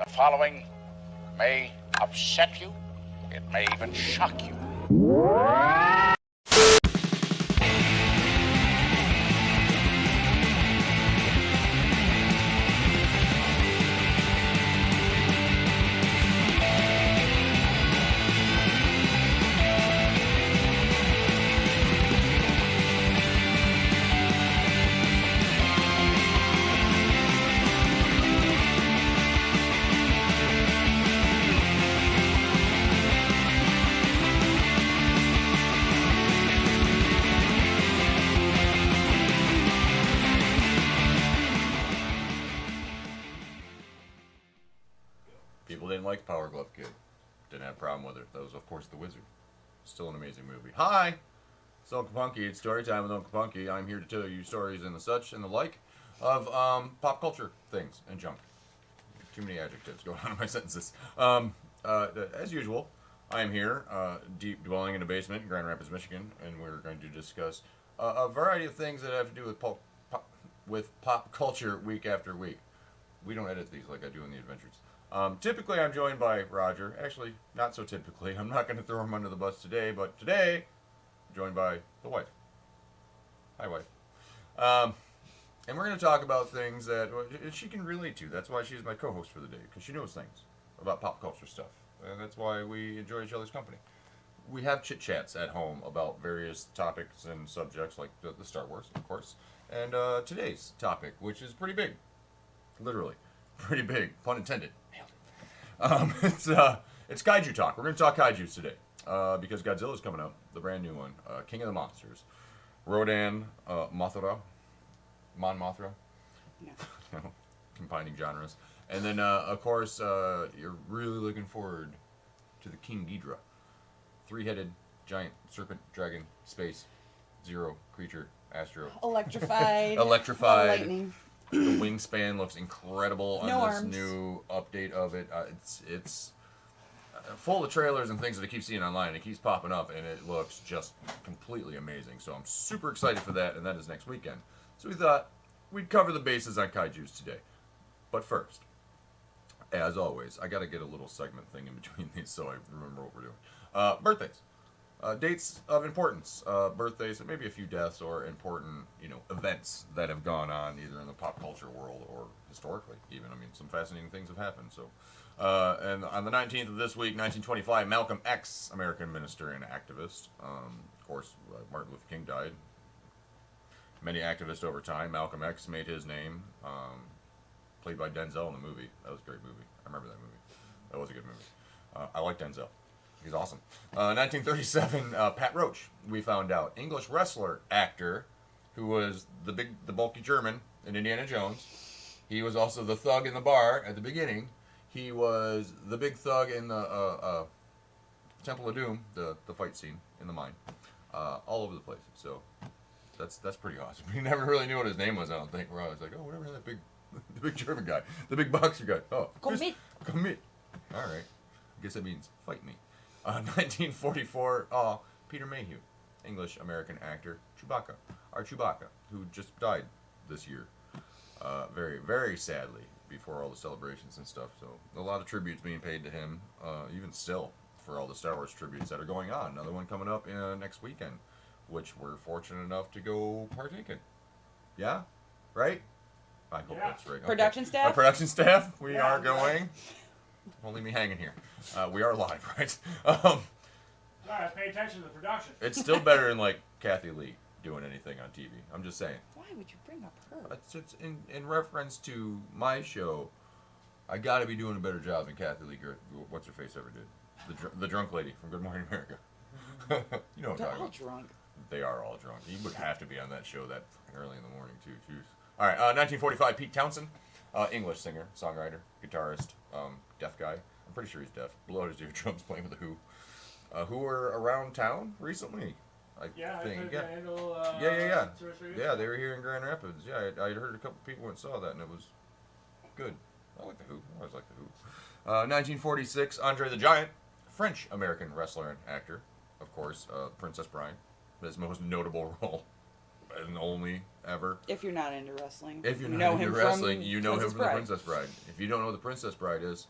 The following may upset you. It may even shock you. People didn't like Power Glove Kid. Didn't have a problem with it. That was, of course, The Wizard. Still an amazing movie. Hi! It's Uncle Punky. It's story time with Uncle Punky. I'm here to tell you stories and the such and the like of pop culture things and junk. Too many adjectives going on in my sentences. As usual, I am here, deep dwelling in a basement in Grand Rapids, Michigan, and we're going to discuss a variety of things that have to do with pop culture week after week. We don't edit these like I do in the adventures. Typically, I'm joined by Roger. Actually, not so typically. I'm not going to throw him under the bus today, but today, I'm joined by the wife. Hi, wife. And we're going to talk about things that she can relate to. That's why she's my co-host for the day, because she knows things about pop culture stuff. And that's why we enjoy each other's company. We have chit-chats at home about various topics and subjects, like the Star Wars, of course. And today's topic, which is pretty big. Literally. Pretty big. Pun intended. It's kaiju talk. We're going to talk kaijus today because Godzilla's coming out, the brand new one, King of the Monsters. Rodan Mothra, Mon Mothra, no. Combining genres, and then of course you're really looking forward to the King Ghidorah, three-headed giant serpent dragon space zero creature astro electrified lightning. The wingspan looks incredible on no this arms. new update of it. It's full of trailers and things that I keep seeing online. It keeps popping up, and it looks just completely amazing. So I'm super excited for that, and that is next weekend. So we thought we'd cover the bases on kaijus today. But first, as always, I got to get a little segment thing in between these so I remember what we're doing. Birthdays. Dates of importance, birthdays, and maybe a few deaths or important, events that have gone on either in the pop culture world or historically even. I mean, some fascinating things have happened. So, and on the 19th of this week, 1925, Malcolm X, American minister and activist. Of course, Martin Luther King died. Many activists over time. Malcolm X made his name, played by Denzel in the movie. That was a great movie. I remember that movie. That was a good movie. I like Denzel. He's awesome. 1937, Pat Roach, we found out. English wrestler, actor, who was the bulky German in Indiana Jones. He was also the thug in the bar at the beginning. He was the big thug in the Temple of Doom, the fight scene in the mine. All over the place. So that's pretty awesome. We never really knew what his name was, I don't think. We're always like, oh, whatever, that the big German guy, the big boxer guy. Oh, Commit. All right. I guess that means fight me. 1944, Peter Mayhew, English-American actor, our Chewbacca, who just died this year, very, very sadly, before all the celebrations and stuff. So a lot of tributes being paid to him, even still, for all the Star Wars tributes that are going on. Another one coming up next weekend, which we're fortunate enough to go partake in. Yeah? Right? I hope that's right. Production staff? Our production staff, we are going. Don't leave me hanging here. We are live, right? Sorry, pay attention to the production. It's still better than like Kathy Lee doing anything on TV. I'm just saying. Why would you bring up her? It's in reference to my show. I got to be doing a better job than Kathy Lee. What's her face ever did? The drunk lady from Good Morning America. You know what I'm They're talking all about. drunk. They are all drunk. You would have to be on that show that early in the morning too. Jeez. All right, 1945. Pete Townsend, English singer, songwriter, guitarist, deaf guy. I'm pretty sure he's deaf. Blew out his eardrums playing with the Who were around town recently. I think. Yeah. 2 or 3 weeks ago. They were here in Grand Rapids. Yeah, I heard a couple people went and saw that, and it was good. I like the Who. I always like the Who. 1946, Andre the Giant, French-American wrestler and actor, of course, Princess Bride, his most notable role. and only ever. If you're not into wrestling. If you're you not know into him wrestling, from you know him Princess from Bride. The Princess Bride. If you don't know who The Princess Bride is,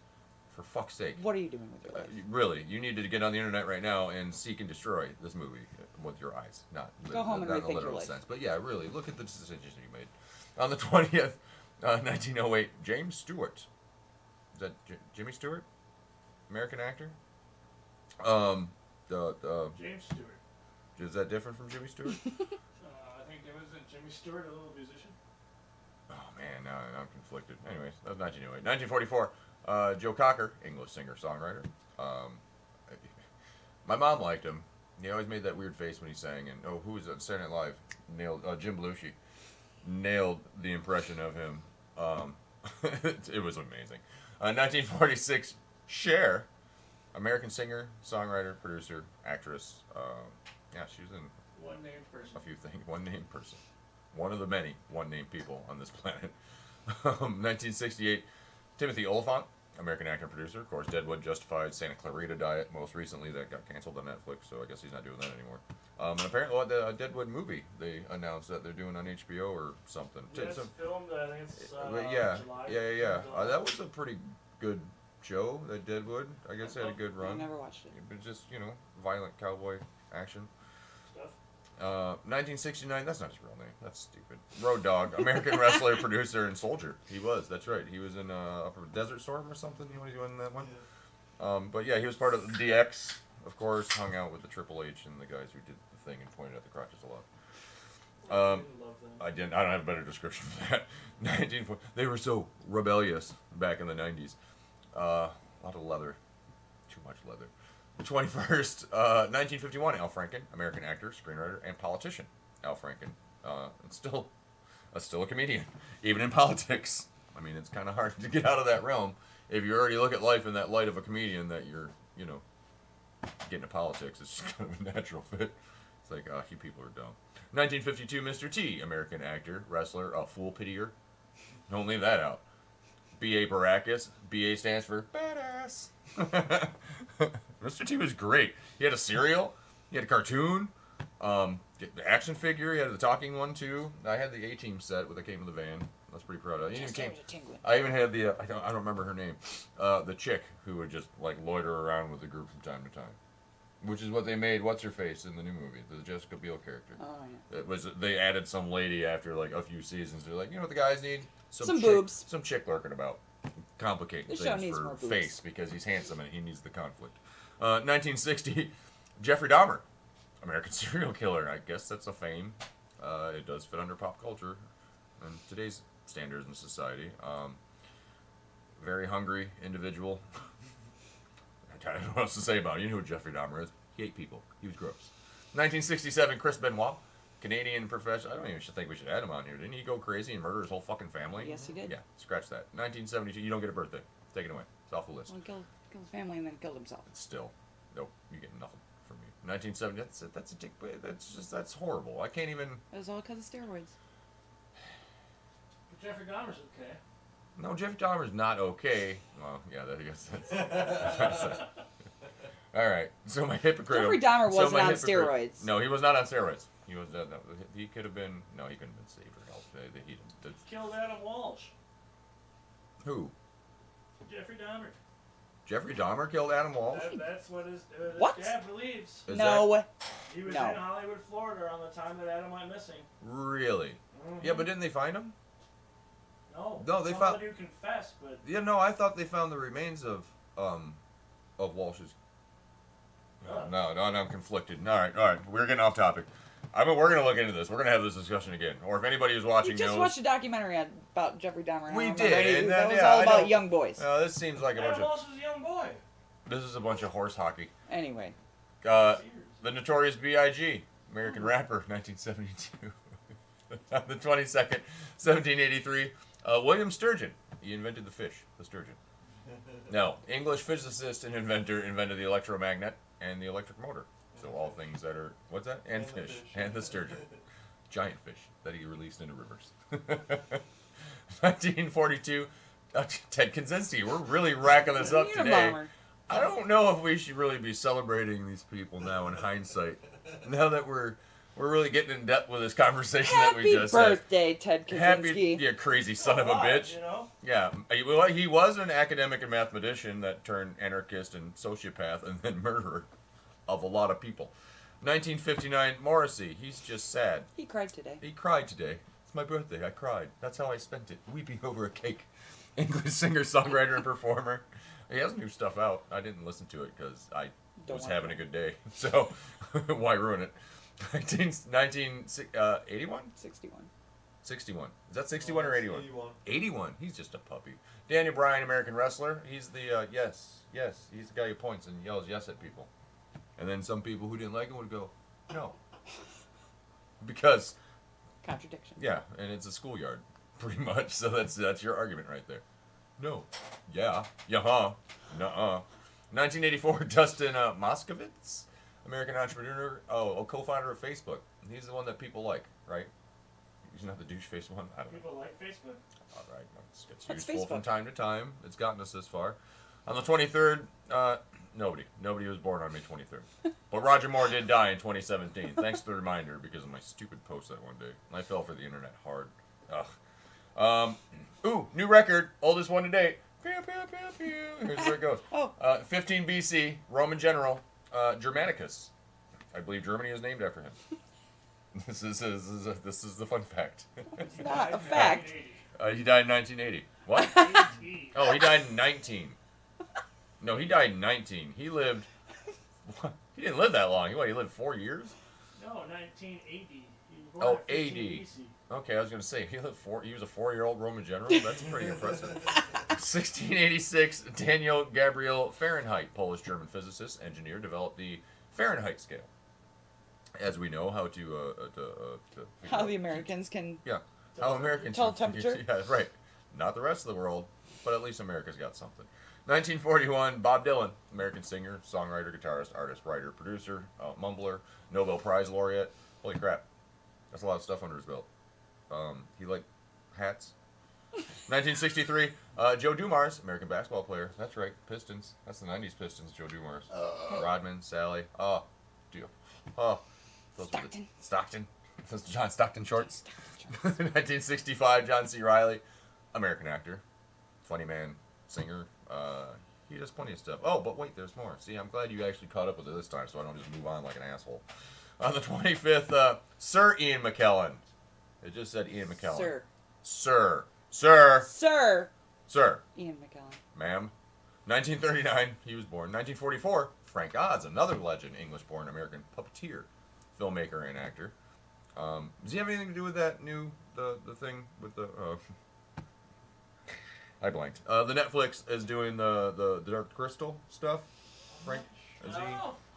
for fuck's sake. What are you doing with your life? Really, you need to get on the internet right now and seek and destroy this movie with your eyes, not Go home and not in a rethink your literal life. sense. But yeah, really, look at the decisions you made. On the 20th, 1908, James Stewart. Is that Jimmy Stewart? American actor? James Stewart. Is that different from Jimmy Stewart? I think it wasn't Jimmy Stewart, a little musician. Oh man, now I'm conflicted. Anyways, that was 1908. 1944, Joe Cocker, English singer-songwriter. My mom liked him. He always made that weird face when he sang. And who was that? Saturday Night Live nailed Jim Belushi nailed the impression of him. It was amazing. 1946, Cher, American singer, songwriter, producer, actress. Yeah, she was in One named person. a few things. One named person. One of the many one-named people on this planet. 1968, Timothy Oliphant, American actor and producer. Of course, Deadwood, Justified, Santa Clarita Diet. Most recently, that got canceled on Netflix, so I guess he's not doing that anymore. And apparently, the Deadwood movie, they announced that they're doing on HBO or something. Yeah, it's filmed, I think it's July. Yeah. That was a pretty good show, that Deadwood. I guess it had a good I run. never watched it. But just, violent cowboy action. Stuff. 1969, that's not his real name. That's stupid. Road Dogg, American wrestler, producer, and soldier. He was, that's right. He was in Upper Desert Storm or something. You want to go in that one? Yeah. But yeah, he was part of DX, of course, hung out with the Triple H and the guys who did the thing and pointed at the crotches a lot. I didn't love them. I don't have a better description for that. 1940. They were so rebellious back in the 90s. A lot of leather. Too much leather. The 21st, 1951, Al Franken, American actor, screenwriter, and politician. Al Franken. And still a comedian, even in politics. I mean, it's kind of hard to get out of that realm. If you already look at life in that light of a comedian, that you're, getting into politics, it's just kind of a natural fit. It's like, you people are dumb. 1952, Mr. T, American actor, wrestler, fool pitier. Don't leave that out. B.A. Baracus. B.A. stands for badass. Mr. T was great. He had a cereal. He had a cartoon. The action figure. He had the talking one, too. I had the A-Team set that came in the van. I was pretty proud of it. I even had the, I don't remember her name, the chick who would just, loiter around with the group from time to time. Which is what they made What's-Her-Face in the new movie, the Jessica Biel character. Oh, yeah. They added some lady after, a few seasons. They're like, you know what the guys need? Some chick, boobs. Some chick lurking about. Complicating This show things needs for more boobs. Face because he's handsome and he needs the conflict. 1960, Jeffrey Dahmer, American serial killer. I guess that's a fame. It does fit under pop culture and today's standards in society. Very hungry individual. I don't know what else to say about it. You know who Jeffrey Dahmer is. He ate people. He was gross. 1967, Chris Benoit, Canadian professional. I don't even think we should add him on here. Didn't he go crazy and murder his whole fucking family? Yes, he did. Yeah, scratch that. 1972, you don't get a birthday. Take it away. It's off the list. Well, he killed his family and then killed himself. Still, nope, you get nothing from me. 1970, that's a dick. That's horrible. I can't even. It was all because of steroids. But Jeffrey Dahmer's okay. No, Jeffrey Dahmer's not okay. Well, yeah, I guess that's. All right, so my hypocrite. Jeffrey Dahmer wasn't on steroids. No, he was not on steroids. He was. He could have been. No, he couldn't have been saved or helped. He Killed Adam Walsh. Who? Jeffrey Dahmer. Jeffrey Dahmer killed Adam Walsh. That's what his What? dad believes. Is No. He was No. in Hollywood, Florida, on the time that Adam went missing. Really? Mm-hmm. Yeah, but didn't they find him? No, they some found. of the dude confessed, but Yeah, no, I thought they found the remains of Walsh's. No, I'm conflicted. All right, we're getting off topic. We're gonna look into this. We're gonna have this discussion again. Or if anybody who's watching We just knows, watched a documentary about Jeffrey Dahmer. and I We don't did, remember any- and that then, was yeah, all I about don't- young boys. this seems like a bunch Adam of. Walsh was a young boy. This is a bunch of horse hockey. Anyway, The Notorious B.I.G., American rapper, 1972. On the 22nd, 1783, William Sturgeon. He invented the fish, the sturgeon. No, English physicist and inventor invented the electromagnet and the electric motor. So all things that are, what's that? And fish. And the sturgeon. Giant fish that he released into rivers. 1942, Ted Kaczynski. We're really racking this up today. Unabomber. I don't know if we should really be celebrating these people now in hindsight. Now that we're We're really getting in depth with this conversation that we Happy just had. birthday, Ted Kaczynski. Happy, you crazy son of a bitch. You know? Yeah, he was an academic and mathematician that turned anarchist and sociopath and then murderer of a lot of people. 1959, Morrissey. He's just sad. He cried today. He cried today. It's my birthday. I cried. That's how I spent it. Weeping over a cake. English singer, songwriter, and performer. He has new stuff out. I didn't listen to it because I was having a good day. So why ruin it? 81? 61. 61. Is that 61 or 81? 81. 81. He's just a puppy. Daniel Bryan, American wrestler. He's the yes. He's the guy who points and yells yes at people. And then some people who didn't like him would go, no. Because Contradiction. yeah, and it's a schoolyard, pretty much. So that's your argument right there. No. Yeah. Yeah-huh. Nuh-uh. 1984, Dustin Moskovitz, American entrepreneur. Oh, co-founder of Facebook. He's the one that people like, right? He's not the douche-faced one. I don't know. People like Facebook? All right. It's What's useful from Facebook? time to time. It's gotten us this far. On the 23rd, nobody was born on May 23rd. But Roger Moore did die in 2017. Thanks for the reminder because of my stupid post that one day. I fell for the internet hard. Ugh. New record, oldest one to date. Pew, pew, pew, pew. Here's where it goes. 15 BC, Roman general, Germanicus. I believe Germany is named after him. This is the fun fact. It's not a fact. He died in 1980. What? Oh, he died in 19. No, he died in 19. He lived. He didn't live that long. He lived 4 years? No, 1980. He was born Oh, at 15 AD. BC. Okay, I was gonna say he was a 4-year-old Roman general. That's pretty impressive. 1686, Daniel Gabriel Fahrenheit, Polish-German physicist, engineer, developed the Fahrenheit scale. As we know, how to How the Americans can. yeah, how Americans Tell temperature? Yeah, right. Not the rest of the world, but at least America's got something. 1941, Bob Dylan, American singer, songwriter, guitarist, artist, writer, producer, mumbler, Nobel Prize laureate. Holy crap, that's a lot of stuff under his belt. He liked hats. 1963, Joe Dumars, American basketball player. That's right, Pistons. That's the 90s Pistons, Joe Dumars. Rodman, Sally. Oh, deal. Oh, those were Stockton. Stockton. Those John Stockton shorts. 1965, John C. Reilly, American actor, funny man, singer. He does plenty of stuff. Oh, but wait, there's more. See, I'm glad you actually caught up with it this time, so I don't just move on like an asshole. On the 25th, Sir Ian McKellen. It just said Ian McKellen. Sir. Sir. Ian McKellen. Ma'am. 1939, he was born. 1944, Frank Oz, another legend, English-born American puppeteer, filmmaker, and actor. Does he have anything to do with that the thing with the... I blanked. The Netflix is doing the Dark Crystal stuff. Frank, is he?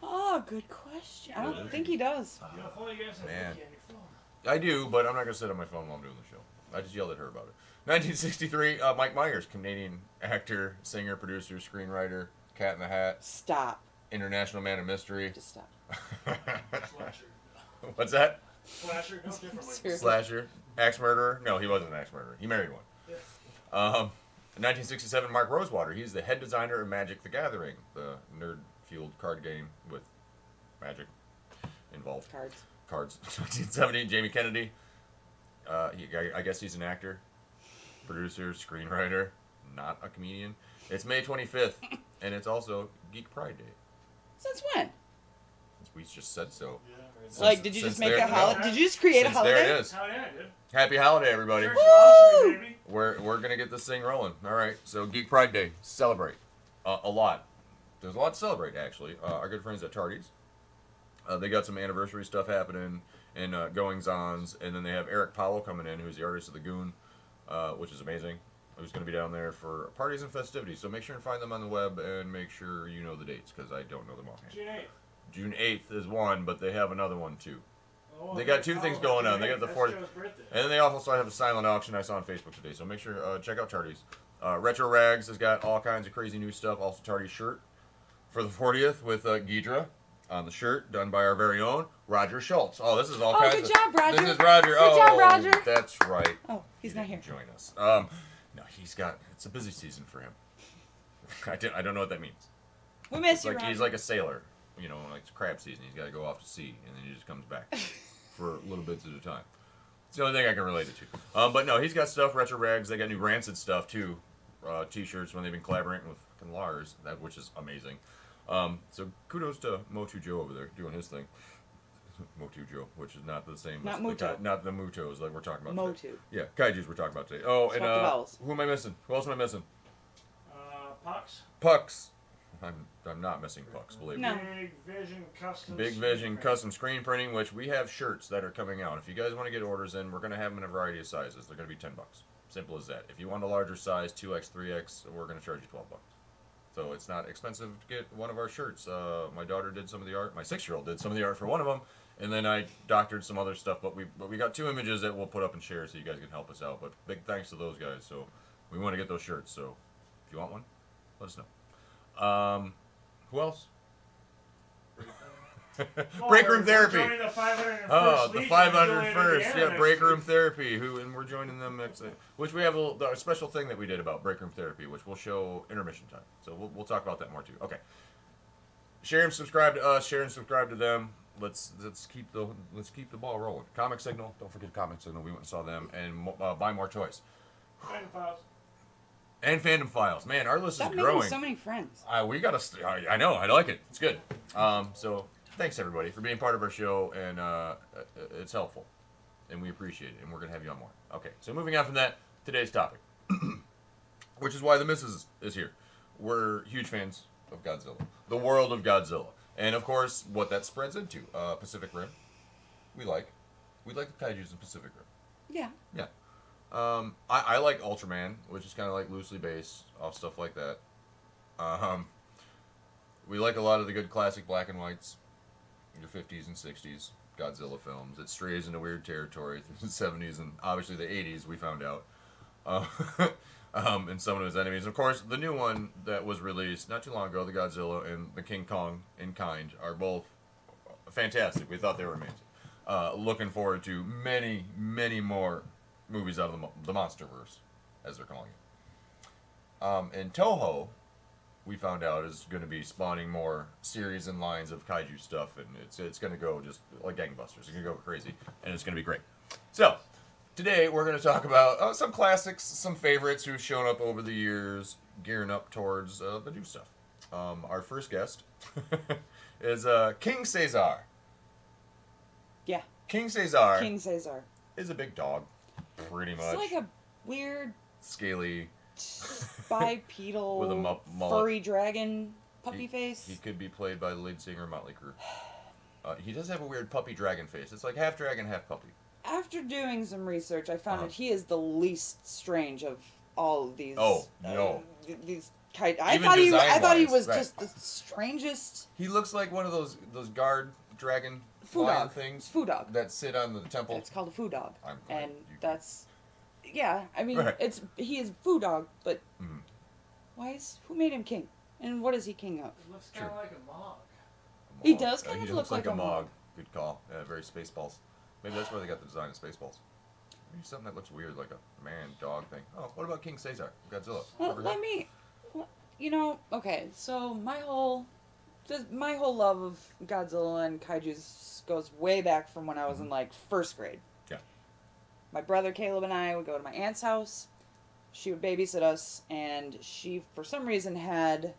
Oh, good question. I don't think he does. You know, if only you guys had Man. a wiki on your phone. I do, but I'm not going to sit on my phone while I'm doing the show. I just yelled at her about it. 1963, Mike Myers, Canadian actor, singer, producer, screenwriter, Cat in the Hat, Stop. International Man of Mystery. Just stop. Slasher. What's that? Slasher, no different. Seriously. Slasher. Axe murderer? No, he wasn't an axe murderer. He married one. Yeah. 1967, Mark Rosewater. He's the head designer of Magic the Gathering, the nerd-fueled card game with magic involved. Cards. 1970, Jamie Kennedy. I guess he's an actor, producer, screenwriter, not a comedian. It's May 25th, and it's also Geek Pride Day. Since when? We just said so. Yeah, Like, did you just make a there- holiday? no. Did you just create a Since holiday? there it is. Hell yeah, dude. Happy holiday, everybody. Church anniversary, baby. We're gonna get this thing rolling. All right, so Geek Pride Day, celebrate a lot. There's a lot to celebrate actually. Our good friends at Tardy's, they got some anniversary stuff happening and goings-ons, and then they have Eric Powell coming in, who's the artist of the Goon, which is amazing. Who's gonna be down there for parties and festivities? So make sure and find them on the web and make sure you know the dates because I don't know them offhand. June 8th. June 8th is one, but they have another one too. Oh, They got two things going on. They got the That's 40 Joe's birthday. And then they also have a silent auction I saw on Facebook today. So make sure check out Tardy's. Retro Rags has got all kinds of crazy new stuff. Also Tardy's shirt for the 40th with Ghidra on the shirt, done by our very own Roger Schultz. Oh, this is all kinds good of... job, Roger. This is Roger. Good job, Roger. That's right. Oh, he's He not didn't here. Join us. No, he's got... It's a busy season for him. I don't know what that means. We miss It's you, like Roger. he's like a sailor. You know, like it's crab season. He's got to go off to sea, and then he just comes back. for little bits at a time. It's the only thing I can relate it to. But no, he's got stuff, Retro Rags. They got new Rancid stuff too. T-shirts when they've been collaborating with fucking Lars, which is amazing. So kudos to Motu Joe over there doing his thing. Motu Joe, which is not the same Not as Muto. not the Mutos like we're talking about Motu. today. Yeah, Kaijus we're talking about today. Oh, Swap the and vowels. who am I missing? Who else am I missing? Pucks. Pucks. I'm not missing Pucks, believe me. No. Big Vision Custom. Big Vision custom screen printing, which we have shirts that are coming out. If you guys want to get orders in, we're going to have them in a variety of sizes. They're going to be $10. Simple as that. If you want a larger size, 2X, 3X, we're going to charge you $12. So it's not expensive to get one of our shirts. My daughter did some of the art. My 6-year-old did some of the art for one of them, and then I doctored some other stuff. But we got 2 images that we'll put up and share so you guys can help us out. But big thanks to those guys. So we want to get those shirts. So if you want one, let us know. Who else? Break Room Therapy. Joining the 501st Oh, the Legion, 501st. joining Yeah, the Break anime Room Therapy. And we're joining them which we have a special thing that we did about Break Room Therapy, which we'll show intermission time. So we'll talk about that more too. Okay. Share and subscribe to us. Share and subscribe to them. Let's keep the ball rolling. Comic Signal. Don't forget Comic Signal. We went and saw them, and buy more toys. Finding Files. And Fandom Files. Man, our list Stop is making growing. so many friends. We gotta. I know. I like it. It's good. So thanks everybody for being part of our show, and it's helpful, and we appreciate it, and we're gonna have you on more. Okay. So moving on from that, today's topic, which is why the missus is here. We're huge fans of Godzilla, the world of Godzilla, and of course, what that spreads into Pacific Rim. We like the kaiju's in Pacific Rim. Yeah. Yeah. I like Ultraman, which is kind of like loosely based off stuff like that. We like a lot of the good classic black and whites, the 50s and 60s Godzilla films. It strays into weird territory through the 70s and obviously the 80s, we found out. And some of his enemies. Of course, the new one that was released not too long ago, the Godzilla and the King Kong in kind, are both fantastic. We thought they were amazing. Looking forward to many, many more movies out of the Monsterverse, as they're calling it. And Toho, we found out, is going to be spawning more series and lines of kaiju stuff, and it's going to go just like gangbusters. It's going to go crazy, and it's going to be great. So, today we're going to talk about some classics, some favorites who've shown up over the years, gearing up towards the new stuff. Our first guest is King Caesar. Yeah. King Caesar King Caesar. is a big dog, pretty much. It's like a weird Scaly. bipedal With a mullet. furry dragon puppy face. He could be played by the lead singer of Motley Crue. He does have a weird puppy dragon face. It's like half dragon, half puppy. After doing some research, I found that he is the least strange of all of these. Oh, no. These I Even thought he design-wise, was right. just the strangest. He looks like one of those guard dragon Foo lion dog. things Foo dog. that sit on the temple. It's called a foo dog, I'm glad and you- that's yeah. I mean, Right. he is foo dog, but Mhm. who made him king, and what is he king of? It looks kind of like a mog. He Mog. does kind he of looks look like a mog. Good call. Yeah, very Spaceballs. Maybe that's where they got the design of Spaceballs. Maybe something that looks weird, like a man-dog thing. Oh, what about King Caesar? Godzilla. Well, Remember him? okay, so my whole love of Godzilla and kaijus goes way back from when I was in like first grade. Yeah. My brother Caleb and I would go to my aunt's house. She would babysit us, and she, for some reason, had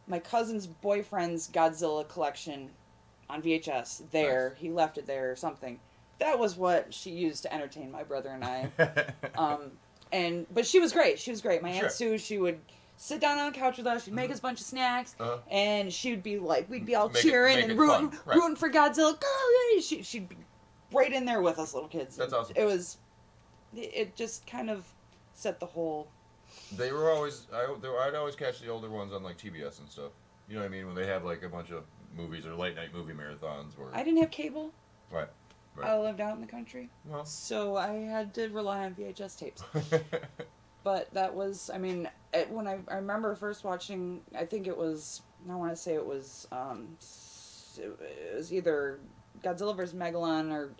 my cousin's boyfriend's Godzilla collection on VHS there. Nice. He left it there or something. That was what she used to entertain my brother and I. But she was great. She was great. My Aunt Sue, she would sit down on the couch with us. She'd make us a bunch of snacks, and she'd be like, we'd be all cheering make and it rooting, fun. Right. rooting for Godzilla. Go! She'd be right in there with us little kids. That's awesome. It just kind of set the whole. They were always, I'd always catch the older ones on like TBS and stuff. You know what I mean? When they have like a bunch of movies or late night movie marathons. Or I didn't have cable. Right. I lived out in the country, Well. so I had to rely on VHS tapes. But that was, I mean, when I remember first watching, I think it was, I want to say it was either Godzilla vs. Megalon, or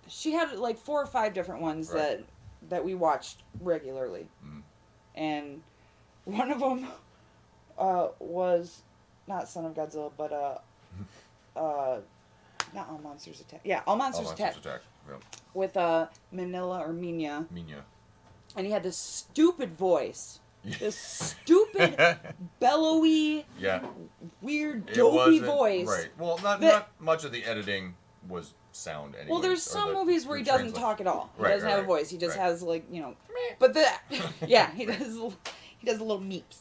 she had like 4 or 5 different ones Right. that we watched regularly. Mm. And one of them was not Son of Godzilla, but not All Monsters Attack. Yeah, All Monsters Attack. Yep. With Manila or Mina. Mina. And he had this stupid voice. This stupid, bellowy, weird, dopey voice. Right. Well, not much of the editing was sound anyway. Well, there's some movies where he doesn't talk at all. He doesn't have a voice. He just has, like, you know... But yeah, he does a little meeps.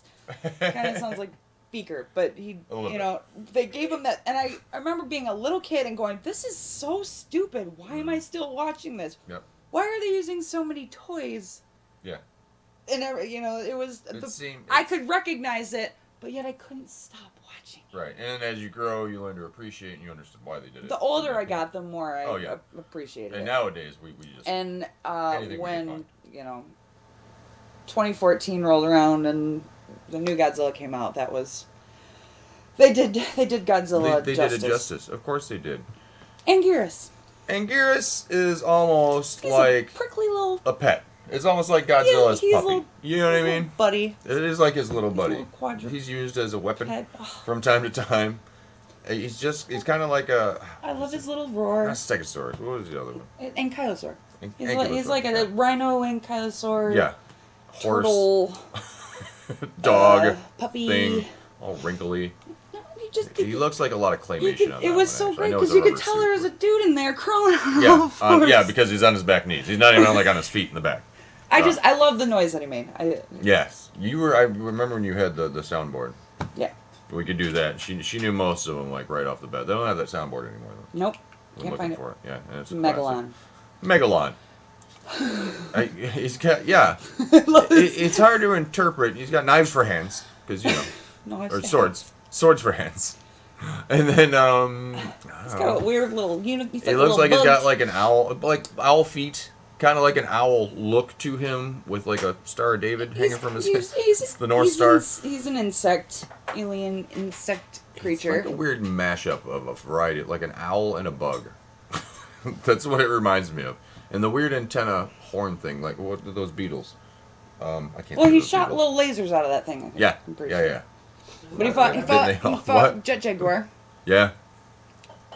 Kind of sounds like Beaker, but he, you know, they gave him that... And I remember being a little kid and going, this is so stupid. Why am I still watching this? Yep. Why are they using so many toys? Yeah. And, you know, it was... seemed, I could recognize it, but yet I couldn't stop watching it. Right. And as you grow, you learn to appreciate and you understand why they did it. The older I got, the more I appreciated it. And nowadays, we just... And when, you know, 2014 rolled around and the new Godzilla came out, that was... They did Godzilla They justice. did it justice. Of course they did. Anguirus. Anguirus is almost He's like... a prickly little... a pet. It's almost like Godzilla's he's puppy. Little, you know what I mean? Buddy. It is like his little buddy. He's Used as a weapon pet. from time to time. He's kind of like a... I love his little roar. Not Stegosaurus. What was the other one? Ankylosaur. Ankylosaur. He's like a rhino ankylosaur. Yeah. Horse. Turtle. Dog. Puppy. Thing. All wrinkly. He looks like a lot of claymation on that It was so one, great because you could tell there was a dude in there crawling on yeah, all fours. yeah, because he's on his back knees. He's not even on his feet in the back. I love the noise that he made. Yes, you were. I remember when you had the soundboard. Yeah. We could do that. She knew most of them like right off the bat. They don't have that soundboard anymore though. Nope. I'm Can't find it. for it. Yeah, and it's a Megalon. Classic. Megalon. He's got it's hard to interpret. He's got knives for hands because or swords for hands. And then he's got a weird little it looks like he's got like an owl feet. Kind of like an owl look to him with like a Star of David hanging from his face. It's the North Star. He's an alien insect creature. It's like a weird mashup of a variety, like an owl and a bug. That's what it reminds me of. And the weird antenna horn thing, like what are those beetles? I can't. Well, he shot little lasers out of that thing. I think. Yeah, I'm pretty sure. yeah. But he fought Jet Jaguar. Yeah.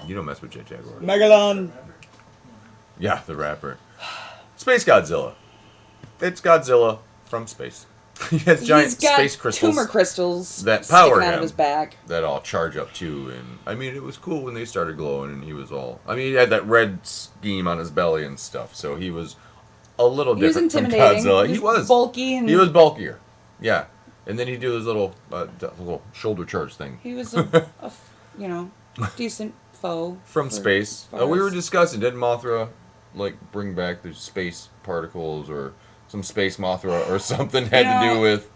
You don't mess with Jet Jaguar. Megalon. Yeah, the rapper. Space Godzilla. It's Godzilla from space. He has giant space crystals. Tumor crystals that power out him. Of his back. That all charge up too, and I mean it was cool when they started glowing, and he was all. I mean he had that red scheme on his belly and stuff, so he was a little different from Godzilla. He was bulky and he was bulkier, yeah. And then he'd do his little shoulder charge thing. He was a decent foe from space. We were discussing, didn't Mothra like bring back the space particles or some space Mothra or something had to do with?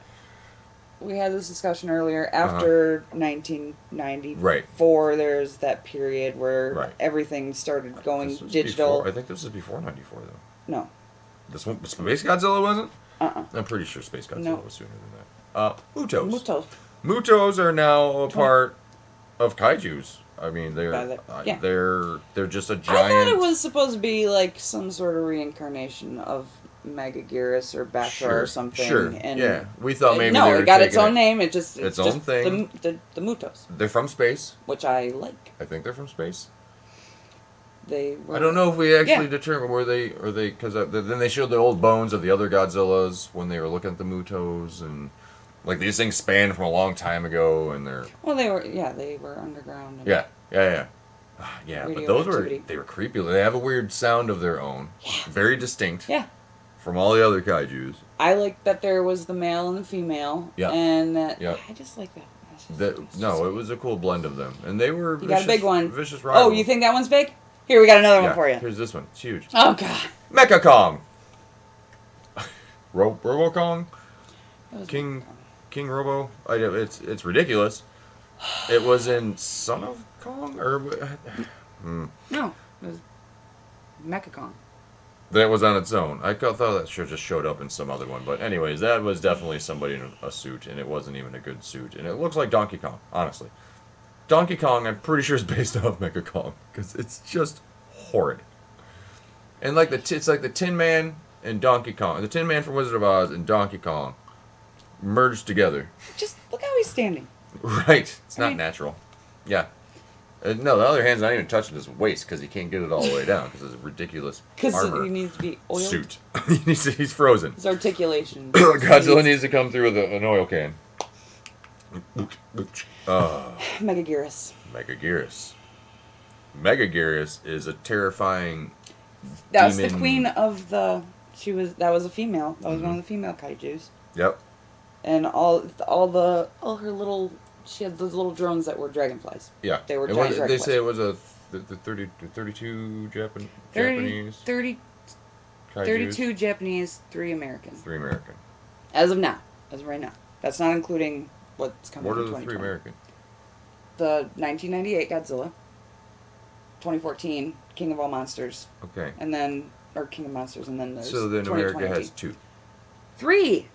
We had this discussion earlier. After 1994, there's that period where everything started going digital. I think this was before 94, though. No. This one, Space Godzilla wasn't? I'm pretty sure Space Godzilla was sooner than that. Mutos. Mutos are now a part of kaijus. I mean, they're just a giant. I thought it was supposed to be like some sort of reincarnation of Megaguirus or Bashar or something. Sure. And yeah, we thought maybe no, it got its own name. It's its own just thing. The Mutos. They're from space, which I like. I think they're from space. They were, I don't know if we actually determined were they because then they showed the old bones of the other Godzillas when they were looking at the Mutos and. Like these things spanned from a long time ago, and they're they were underground. And yeah. But those were creepy. They have a weird sound of their own, very distinct. Yeah. From all the other kaijus. I like that there was the male and the female. Yeah. And that I just like that. It was a cool blend of them, and they were. You got a big one. Vicious rival. Oh, you think that one's big? Here, we got another one for you. Here's this one. It's huge. Oh God. Mecha Kong. Robo Kong. King Robo. It's ridiculous. It was in Son of Kong or no, it was Mecha Kong. That was on its own. I thought that just showed up in some other one, but anyways, that was definitely somebody in a suit, and it wasn't even a good suit, and it looks like Donkey Kong. Honestly, Donkey Kong, I'm pretty sure is based off Mecha Kong because it's just horrid. And like it's like the Tin Man and Donkey Kong, the Tin Man from Wizard of Oz and Donkey Kong. Merged together. Just look how he's standing. Right. It's not natural. Yeah. No, the other hand's not even touching his waist because he can't get it all the way down because it's a ridiculous Because armor he needs to be oiled. suit. He's frozen. His articulation. Godzilla needs to come through with an oil can. Megaguirus. Megaguirus. Megaguirus is a terrifying. That was the demon. queen of the. That was a female. That was one of the female kaiju's. Yep. And all her little. She had those little drones that were dragonflies. Yeah. They were It giant was, they dragonflies. say it was the 32 Japanese. 32 Japanese, 3 American. 3 American. As of now. As of right now. That's not including what's coming What in are the 2020. 3 American? The 1998 Godzilla. 2014 King of All Monsters. Okay. And then, or King of Monsters, and then there's So then America 2020. has 2. 3!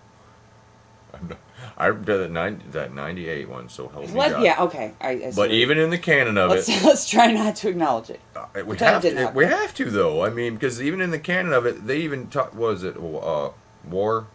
I did that 98 one, so help me God. Yeah, okay. I see But even in the canon of it, let's try not to acknowledge it. we Pretend have it didn't to. happen. We have to though. I mean, because even in the canon of it, they even talk. Was it War?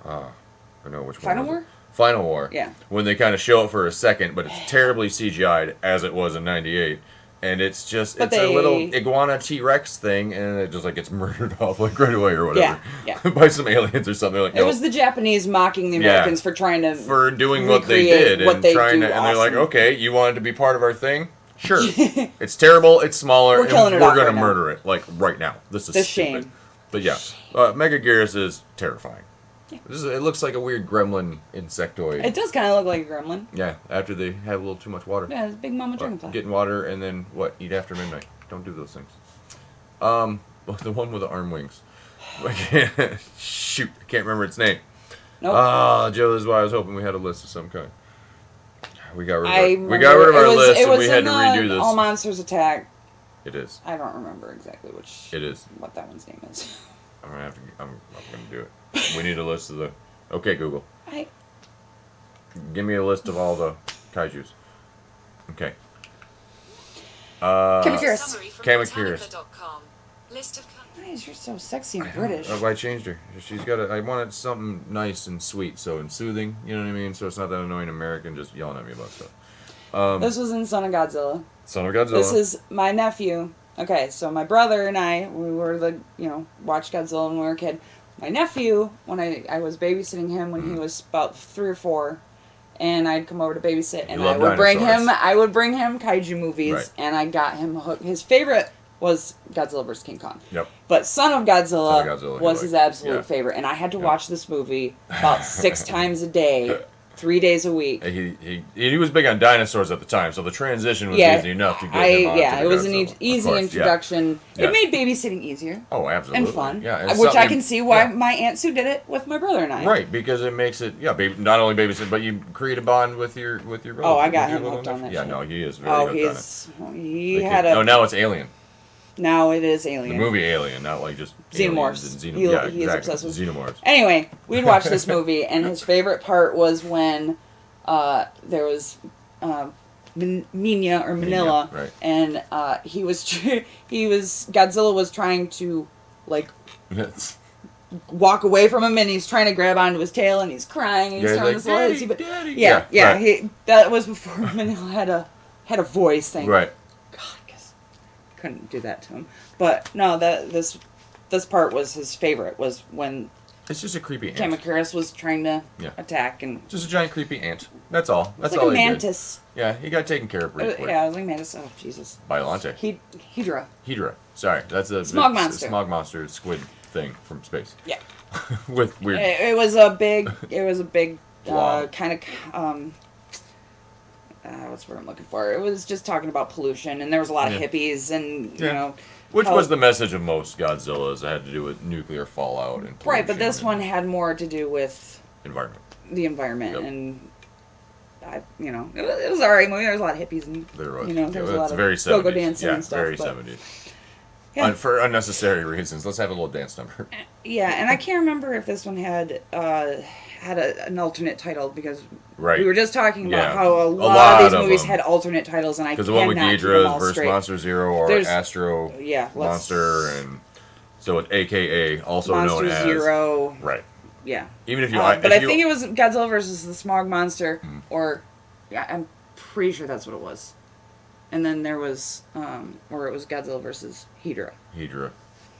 I know which one. Final was War? It? Final War. Yeah. When they kind of show it for a second, but it's terribly CGI'd as it was in '98, and it's just But a little iguana T-Rex thing, and it just like gets murdered off like right away or whatever. Yeah. By some aliens or something. Like It was the Japanese mocking the Americans for trying to for doing what they recreate did what and they trying do to, and they're like, awesome. okay, you wanted to be part of our thing? Sure. It's terrible. It's smaller. We're killing and it we're off gonna right now. murder it like right now. This is The stupid. shame. But yeah, Megaguirus is terrifying. Yeah. It looks like a weird gremlin insectoid. It does kind of look like a gremlin. Yeah, after they have a little too much water. Yeah, it's a big mama dragonfly. Getting water and then what? Eat after midnight. Don't do those things. Well, the one with the arm wings. Shoot, I can't remember its name. Nope. Joe, this is why I was hoping we had a list of some kind. We got rid of It our was- list it and was we had in to the redo this. All Monsters Attack. It is. I don't remember exactly It is. what that one's name is. I'm gonna have to. I'm gonna do it. We need a list of the. Okay, Google. Give me a list of all the kaiju's. Okay. Kamakiris. Summary from Kamakiris. Britannica.com. List of Guys, you're so sexy and British. I changed her. She's got a. I wanted something nice and sweet, and soothing. You know what I mean? So it's not that annoying American just yelling at me about stuff. This was in Son of Godzilla. Son of Godzilla. This is my nephew. Okay, so my brother and I, we were watched Godzilla when we were a kid. My nephew, when I was babysitting him when he was about 3 or 4, and I'd come over to babysit, and I would bring him kaiju movies, Right. and I got him hooked. His favorite was Godzilla vs. King Kong. Yep. But Son of Godzilla, Godzilla he was his liked. absolute Yeah. favorite, and I had to watch this movie about 6 times a day, 3 days a week. He was big on dinosaurs at the time, so the transition was Yeah, easy enough to get him onto it was an Godzilla, of easy course, introduction. Yeah. It made babysitting easier. Oh, absolutely. And fun. Yeah, it's Which I something- can see why yeah. my Aunt Sue did it with my brother and I. Right, because it makes it not only babysit, but you create a bond with your relative. Oh, I got with your him little hooked on nephew. that Yeah, shit. no, he is very Oh, hooked on it. he had a. Oh, now it's Alien. Now it is Alien. The movie Alien, not like just Xenomorphs. aliens and He is exactly. obsessed with- Xenomorphs. Anyway, we'd watch this movie, and his favorite part was when there was Minya or Manila, right. and Godzilla was trying to like walk away from him, and he's trying to grab onto his tail, and he's crying, and he's Yeah, throwing like, his legs. "Daddy, But Daddy." yeah, right. that was before Manila had a voice thing. Right. God, I guess couldn't do that to him. But no, this part was his favorite. Was when It's just a creepy ant. Kamakiris was trying to Yeah. attack, and Just a giant creepy ant. That's all. That's it's like all a he did. mantis. Yeah, he got taken care of pretty quick. Yeah, I was like mantis. Oh Jesus. Biolante. Hydra. Hydra. Sorry, that's a Smog it's a monster. smog monster squid thing from space. Yeah. With weird. It was a big. Blob. Kind of. What's what I'm looking for? It was just talking about pollution, and there was a lot of Yeah. hippies, and Yeah. you know. Which how- was the message of most Godzillas. It had to do with nuclear fallout and pollution. Right, but this and one had more to do with environment. the environment, Yep. and it was an alright movie. There was a lot of hippies, and There was. there was a lot it's of very go-go 70s. dancing Yeah, and stuff. very but, 70s. Yeah. For unnecessary reasons. Let's have a little dance number. Yeah, and I can't remember if this one had an alternate title, because Right. we were just talking about Yeah. how a lot lot of these of movies them. had alternate titles, and I Because cannot the one with keep them Ghidra all versus straight. Monster Zero or There's- Astro Yeah, Monster, and so it's AKA, also Monster known as Zero. Right. Yeah. Even if you, But if I you, think it was Godzilla versus the Smog Monster, or yeah, I'm pretty sure that's what it was. And then there was, where it was Godzilla versus Hydra. Hydra.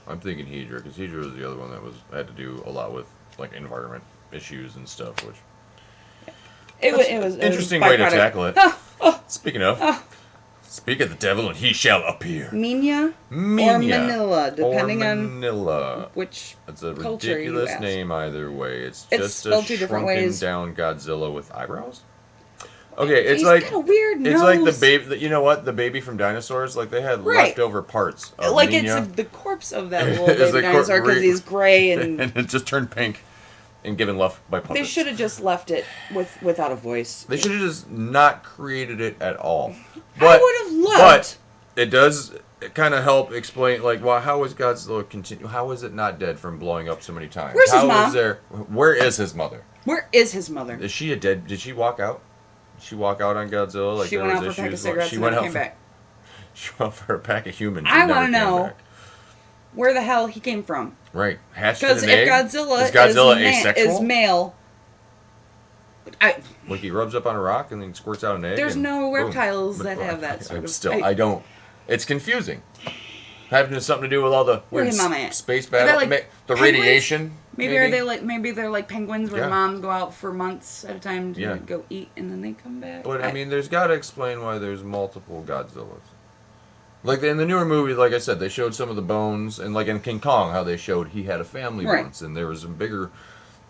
I'm thinking Hydra, because Hydra was the other one that had to do a lot with like environment issues and stuff, which It was interesting way to tackle it. Speaking of the devil, and he shall appear. Minya or Manila, depending on which It's a culture you ridiculous ask. name either way. It's It's just spelled a two different shrunken ways. down Godzilla with eyebrows. Okay, it's He's like got a weird it's like the nose. baby. You know what? The baby from dinosaurs, like they had Right. leftover parts. Of Like Minya, it's the corpse of that little It's baby the dinosaur because he's gray and and it just turned pink, and given left by puppets. they should have just left it without a voice. They should have just not created it at all. I But would have loved. but it does kind of help explain, like, well, how is Godzilla continue? How is it not dead from blowing up so many times? Where's his How mom? is there? Where is his mother? Where is his mother? Is she a dead? Did she walk out? Did she walk out on Godzilla? Like She there went was out for a pack of issues? cigarettes She and went then out came for, back. She went out for a pack of humans. I and never want to came know back. where the hell he came from. Right, hatched in Because an if egg? Godzilla, Is Godzilla is, asexual? is male, Like he rubs up on a rock and then squirts out an egg. there's and no boom. reptiles that But, have that sort of. Still, I don't. It's confusing. Having something to do with all the Where weird his mama at? space Are they battle, like the penguins? radiation. Maybe are they like maybe they're like penguins where Yeah. the moms go out for months at a time to Yeah. go eat and then they come back. But I mean, there's got to explain why there's multiple Godzillas. Like in the newer movie, like I said, they showed some of the bones, and like in King Kong, how they showed he had a family Right. once, and there was some bigger.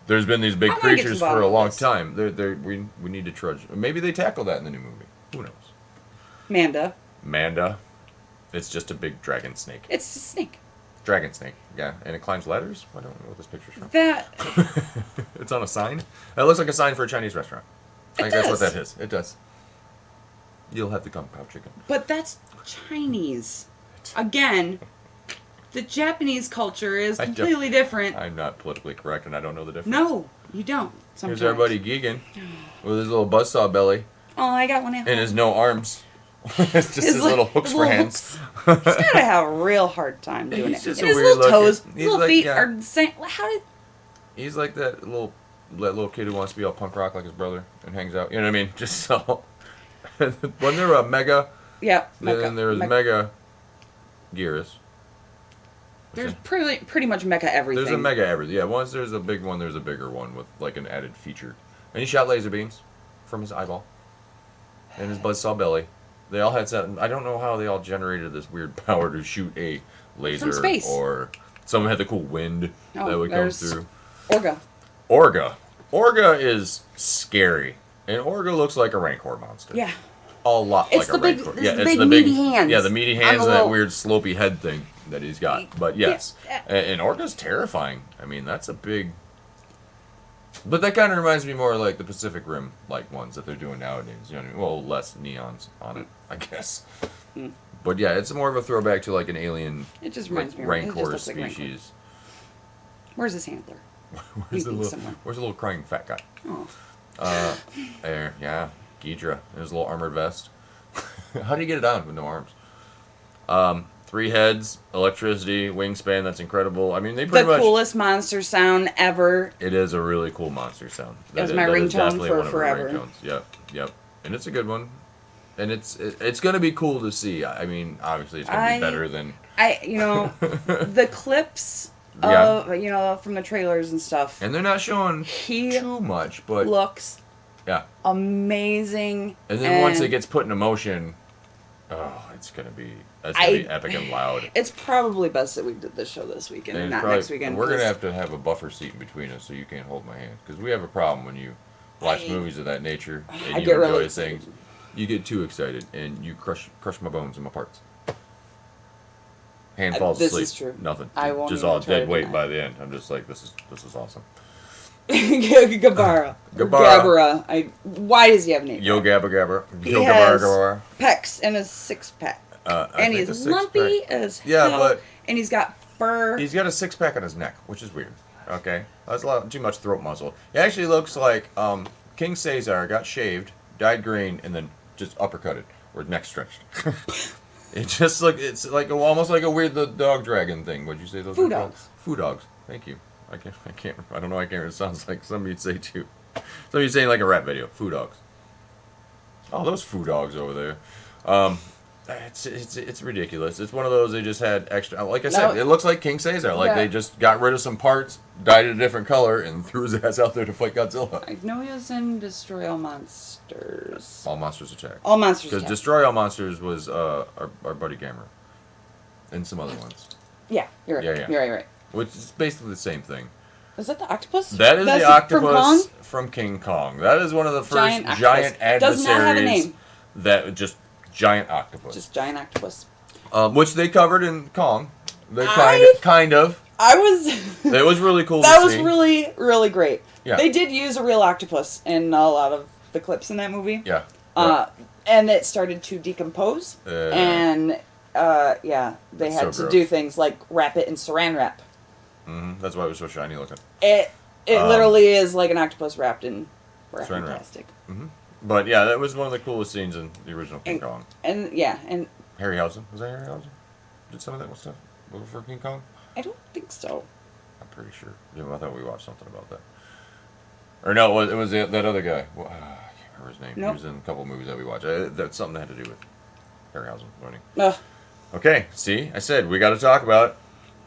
There's been these big I wanna get to creatures the bottom for a of long this. time. We need to trudge. Maybe they tackle that in the new movie. Who knows? Manda, Manda, it's just a big dragon snake. it's a snake. Dragon snake, yeah, and it climbs ladders. I don't know what this picture's from. That It's on a sign. That looks like a sign for a Chinese restaurant. I think that's what does. that is. It does. You'll have the kung pao chicken. but that's Chinese. Again, the Japanese culture is I don't- completely different. I'm not politically correct, and I don't know the difference. No, you don't. Sometimes. Here's our buddy Gigan with his little buzzsaw belly Oh, I got one at and home. his no arms. It's just his little hooks for little hands. hooks. He's gotta have a real hard time doing He's it. just And a his weird little toes, looking- his he's little like- feet yeah. are the same. How did? He's like that little kid who wants to be all punk rock like his brother and hangs out. You know what I mean? Just so. When there were a Mega, Yeah. then there was Mega Gearus. There's pretty much mecha everything. There's a Mega everything. Yeah, once there's a big one, there's a bigger one with like an added feature. And he shot laser beams from his eyeball and his buzzsaw belly. They all had something. I don't know how they all generated this weird power to shoot a laser. From space. Or some had the cool wind Oh, that would come there's through. Orga. Orga is scary. And Orga looks like a Rancor monster. Yeah. A lot It's like the a big- Rancor. it's Yeah, the it's big the big meaty hands Yeah, the meaty on hands the and that little- weird slopey head thing that he's got. But yes. Yeah. And Orga's terrifying. I mean, that's a big. But that kind of reminds me more like the Pacific Rim like ones that they're doing nowadays. You know what I mean? Well, less neons on it, I guess. Mm. But yeah, it's more of a throwback to like an alien It just like, reminds me. It just Rancor looks like Rancor. species. Where's his handler? Where's the Eating little somewhere. Where's the little crying fat guy? Oh. There, yeah, Ghidra in his little armored vest. How do you get it on with no arms? 3 heads, electricity, wingspan. That's incredible. I mean, they pretty The much. coolest monster sound ever. It is a really cool monster sound. That's my ringtone definitely for one of our forever. ringtones. Yep, and it's a good one. And it's gonna be cool to see. I mean, obviously, it's gonna be better than. The clips Yeah. of from the trailers and stuff. And they're not showing He too much, but looks yeah. amazing. And then once it gets put in motion, it's gonna be epic and loud. It's probably best that we did this show this weekend and it's not probably- next weekend. We're gonna because have to have a buffer seat in between us so you can't hold my hand because we have a problem when you watch movies of that nature and I you get enjoy really things. You get too excited and you crush my bones and my parts. Hand falls this asleep. is true. Nothing. I won't just even all try to dead weight deny by the end. I'm just like this is awesome. Gabara. Or Gabara. Gabara. Why does he have an name? Yo gabba gabba. He Yo has gabba pecs and a 6-pack. gabba. And he's lumpy as Yeah, hell. but and he's got fur. he's got a 6-pack on his neck, which is weird. Okay, that's a lot too much throat muscle. He actually looks like King Caesar got shaved, dyed green, and then just uppercutted or neck stretched. It's like almost like a weird the dog dragon thing. What'd you say those Foo were called? dogs. Foo dogs. Thank you. I can't. I don't know. I can't. It sounds like somebody'd say too. Somebody's saying like a rap video. Foo dogs. Oh, those foo dogs over there. It's ridiculous. It's one of those they just had extra. Like I said, No. it looks like King Caesar. Like Yeah. they just got rid of some parts, dyed it a different color, and threw his ass out there to fight Godzilla. I know he was in Destroy All Monsters. All Monsters Attack. All Monsters Because Attack. Destroy All Monsters was our buddy Gamera, and some other ones, Yeah, you're right. Yeah. You're right. which is basically the same thing. Is that the octopus? That is That's the octopus from Kong? from King Kong. That is one of the first Giant giant octopus. adversaries. Does not have a name. That just giant octopus. Just giant octopus. Which they covered in Kong. They I- kind of. I was. It was really cool That to was see. really, really great. Yeah. They did use a real octopus in a lot of the clips in that movie. Yeah. And it started to decompose. And, yeah, they That's had so to gross. do things like wrap it in saran wrap. That's why it was so shiny looking. It literally is like an octopus wrapped in Saran wrap. plastic. But yeah, that was one of the coolest scenes in the original King And- Kong. And, yeah, and Harryhausen. Was that Harryhausen? Did some of that stuff for King Kong? I don't think so. I'm pretty sure. Yeah, I thought we watched something about that. Or no, it was that other guy. Well, I can't remember his name. Nope. He was in a couple of movies that we watched. That's something that had to do with Harryhausen. Funny. Ugh, Okay, see? I said we got to talk about it.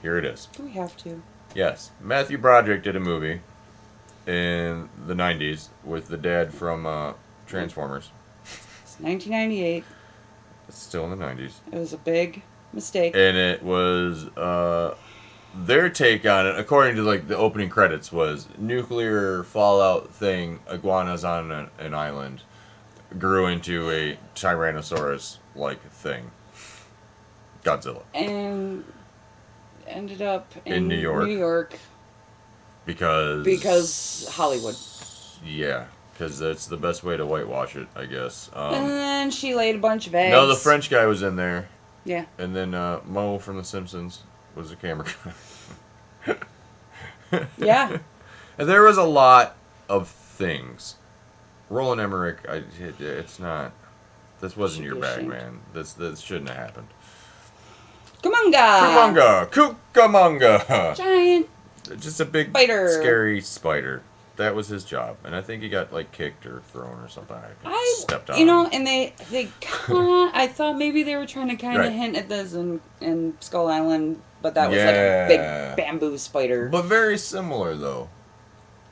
Here it is. do we have to? Yes. Matthew Broderick did a movie in the 90s with the dad from Transformers. It's 1998. It's still in the 90s. It was a big mistake. And it was their take on it, according to like the opening credits, was nuclear fallout thing. Iguanas on an island grew into a Tyrannosaurus-like thing. Godzilla, And ended up In New York. New York because Hollywood. Yeah, because that's the best way to whitewash it, I guess. And then she laid a bunch of eggs. No, the French guy was in there, Yeah. and then Mo from The Simpsons was the camera guy. Yeah. And there was a lot of things. Roland Emmerich, it's not. This wasn't your Should be bag, ashamed. man. This shouldn't have happened. Kumunga! Cucamonga! Giant. Just a big, Spider. scary spider. That was his job. And I think he got, like, kicked or thrown or something. I, stepped on you know, him. and they kind I thought maybe they were trying to kind of Right. hint at this in Skull Island, but that was like Yeah. a big bamboo spider. But very similar, though.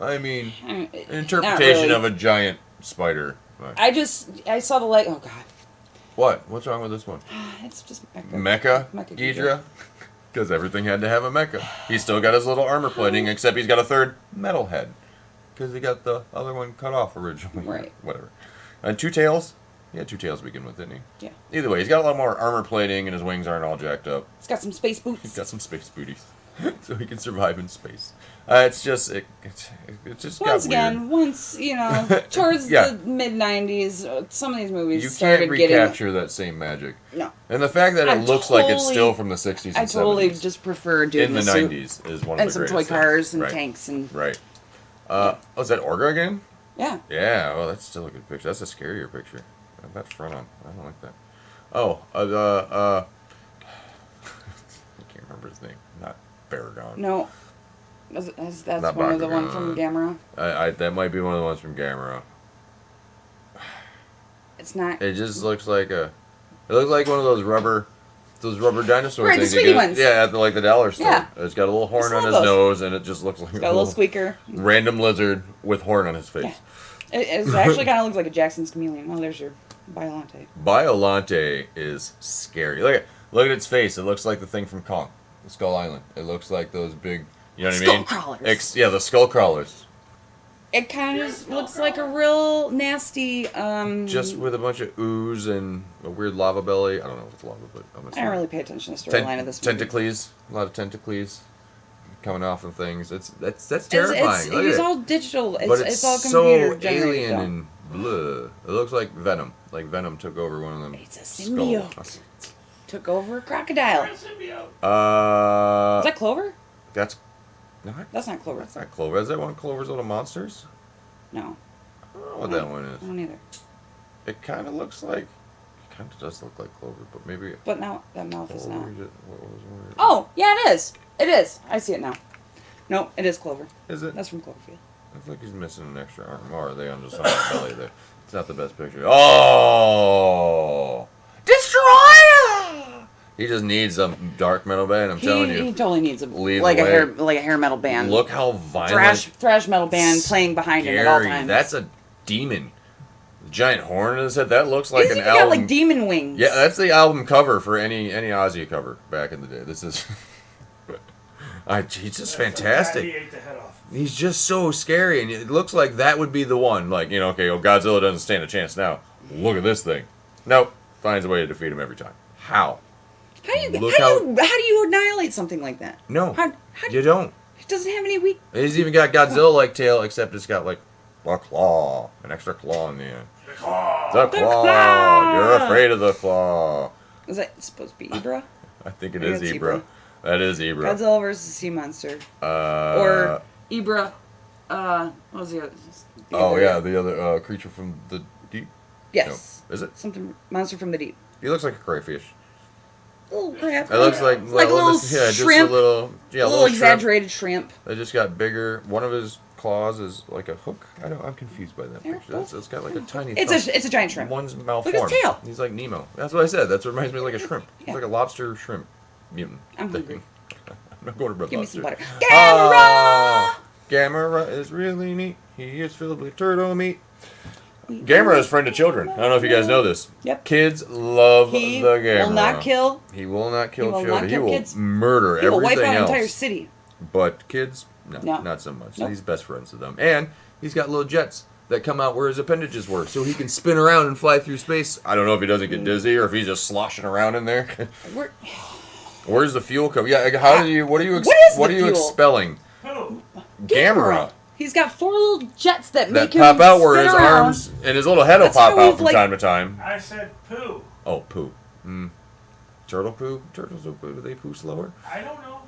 I mean, Not interpretation really. of a giant spider. But- I saw the leg. Oh God, What? What's wrong with this one? it's just Mecha Ghidra? Because everything had to have a mecha. He's still got his little armor plating, except he's got a third metal head. Because he got the other one cut off originally. Right. Whatever. And two tails? He had two tails to begin with, didn't he? Yeah. Either way, he's got a lot more armor plating and his wings aren't all jacked up. It's got some space He's boots. got some space booties. So he can survive in space. It's just, it just got Once weird. again, towards Yeah. the mid '90s, some of these movies You started can't getting. recapture that same magic. No, And the fact that I it looks like it's totally- still from the 60s and I totally 70s. just prefer doing in the suit 90s is one of and the some toy greatest cars things. and Right. tanks and Right. Is that Orga again? yeah. Yeah, well, that's still a good picture. That's a scarier picture. Have that front on. I don't like that. Oh, I can't remember his name. Not Baragon. No, that's Not one of the one from Bakugan. Gamera. That might be one of the ones from Gamera. It's not. It just looks like a. It looks like one of those rubber dinosaur Right, the things. you sweetie get- ones. Yeah, at like the dollar store. Yeah. It's got a little horn Just on love his those. nose, and it just looks like It's got a little squeaker. random lizard with horn on his face. Yeah. It actually kind of looks like a Jackson's chameleon. Oh, there's your Biolante. Biolante is scary. Look at its face. It looks like the thing from Kong, Skull Island. It looks like those big, you know what I mean? Skull crawlers. Yeah, the skull crawlers. It kind of looks like a real nasty. Just with a bunch of ooze and a weird lava belly. I don't know if it's lava, but I'm I don't really pay attention to the storyline of this movie. tentacles. A lot of tentacles coming off of things. That's It's, terrifying. Look at it's it. all digital. But It's all computer so generated. alien though. and blah. It looks like Venom. Like Venom took over one of them. It's a skulls. symbiote. Took over a crocodile. We're a symbiote. Is that Clover? That's not. That's not Clover. That's not Clover. Is that one of Clover's little monsters? No, I don't know what that one I is. don't either. It kind of looks like. It kind of does look like Clover, but maybe. But now that mouth is not. What was it? Oh, yeah, it is. It is. I see it now. No, it is Clover. Is it? That's from Cloverfield. I feel like he's missing an extra arm. Or are they on just on his belly there? It's not the best picture. Oh! Destroy He just needs a dark metal band. I'm telling you. He totally needs Lead like the way. a hair metal band. Look how violent. Thrash metal band playing behind him at all Scary. times. That's a demon. The giant horn in his head. That looks like He's an even album. got like demon wings. Yeah, that's the album cover for any Ozzy cover back in the day. This is. He's just fantastic. He ate the head off. He's just so scary, and it looks like that would be the one. Like, okay, Godzilla doesn't stand a chance now. Look at this thing. Nope, finds a way to defeat him every time. How? How do you annihilate something like that? No, How you don't. It doesn't have any weak. He's even got Godzilla-like tail, except it's got like a claw, an extra claw in the end. The claw. The claw. You're afraid of the claw. Is that supposed to be Ibra? I think it Maybe is that's Ibra. That is Ibra. Godzilla versus Sea Monster. Or Or Ibra. What was the other? The other creature from the deep. Yes. No. Is it? Something monster from the deep. He looks like a crayfish. Little crab. It looks like a little just shrimp. a little shrimp. Exaggerated shrimp. They just got bigger. One of his claws is like a hook. I'm confused by that They're picture. both- It's got like a tiny. It's a giant shrimp. One's Look malformed. at his tail. He's like Nemo. That's what I said. That reminds me of like a shrimp. Yeah. He's like a lobster shrimp mutant. I'm thing. hungry. I'm not going to Red Give me Lobster. some butter. Gamera! Gamera is really neat. He is filled with turtle meat. Gamera is a friend of children. I don't know if you guys know this. Yep. Kids love He the Gamera. will not kill. He will not kill He will children. not He kill will kids. murder He will everything wipe out an else. entire city. But kids, no, not so much. Nope. He's best friends with them. And he's got little jets that come out where his appendages were, so he can spin around and fly through space. I don't know if he doesn't get dizzy or if he's just sloshing around in there. We're, Where's the fuel come? Yeah, how do you? What are you? What is the fuel? Expelling? Who? Gamera. He's got 4 little jets that That make him pop out where spin his around. arms and his little head will That's pop how out we've, from like- time to time. I said poo. Oh, poo. Turtle poo? Turtles do poo. Do they poo slower? I don't know.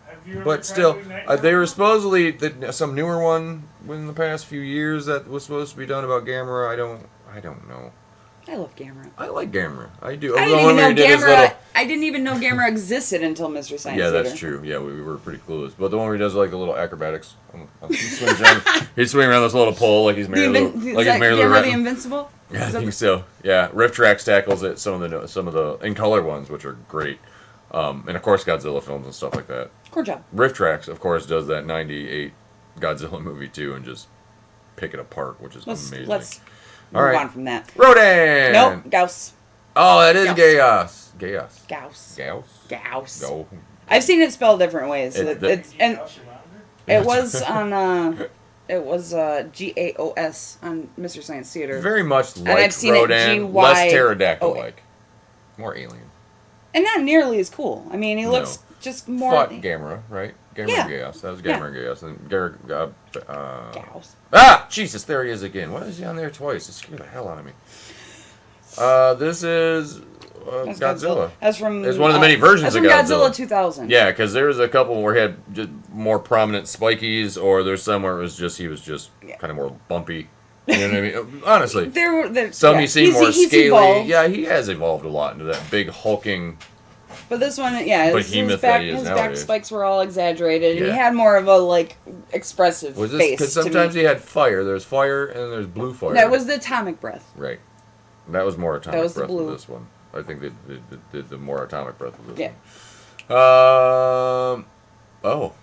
Have you ever But tried still, doing that? they were supposedly some newer one in the past few years that was supposed to be done about Gamera. I don't know. I love Gamera. I like Gamera. I do. I The didn't one even where know he did his Gamera. little- I didn't even know Gamera existed until Mystery Science Yeah, Theater. that's true. Yeah, we were pretty clueless. But the one where he does like the little acrobatics, he's swinging around this little pole like he's married to Gamera the Invincible? Yeah, I Is that think so. Yeah, Rift Tracks tackles it. Some of the in color ones, which are great, and of course Godzilla films and stuff like that. Core job. Rift Tracks, of course, does that '98 Godzilla movie too, and just pick it apart, which is amazing. Let's All move right. on from that. Rodan. Nope. Gauss. Oh, that is Gauss. Gauss. Gauss. Gauss. Gauss. Go. I've seen it spelled different ways. It's And it was on it was GAOS on Mr. Science Theater. Very much like I've seen it Rodan, GY less pterodactyl-like, more alien. And not nearly as cool. I mean, he looks just more Fought Gamera, right? Gamera Yeah. Gauss. That was Yeah. Gamera Gauss. And Gauss. Jesus, there he is again. Why is he on there twice? It scared the hell out of me. This is That's Godzilla. That's from. It's one of the many versions that's of from Godzilla. Godzilla 2000. Yeah, because there was a couple where he had just more prominent spikies, or there's some where he was just kind of more bumpy. You know what I mean? Honestly, There, some yeah. you see He's- more he's scaly. evolved. Yeah, he has evolved a lot into that big hulking. But this one, yeah, Behemoth that he is his back nowadays. spikes were all exaggerated, and Yeah. he had more of a expressive Was this face. because to sometimes me. he had fire? There's fire and there's blue fire. That was the atomic breath. right. That was more atomic was the breath blue. than this one. I think they did the more atomic breath with this Yeah. one. Oh,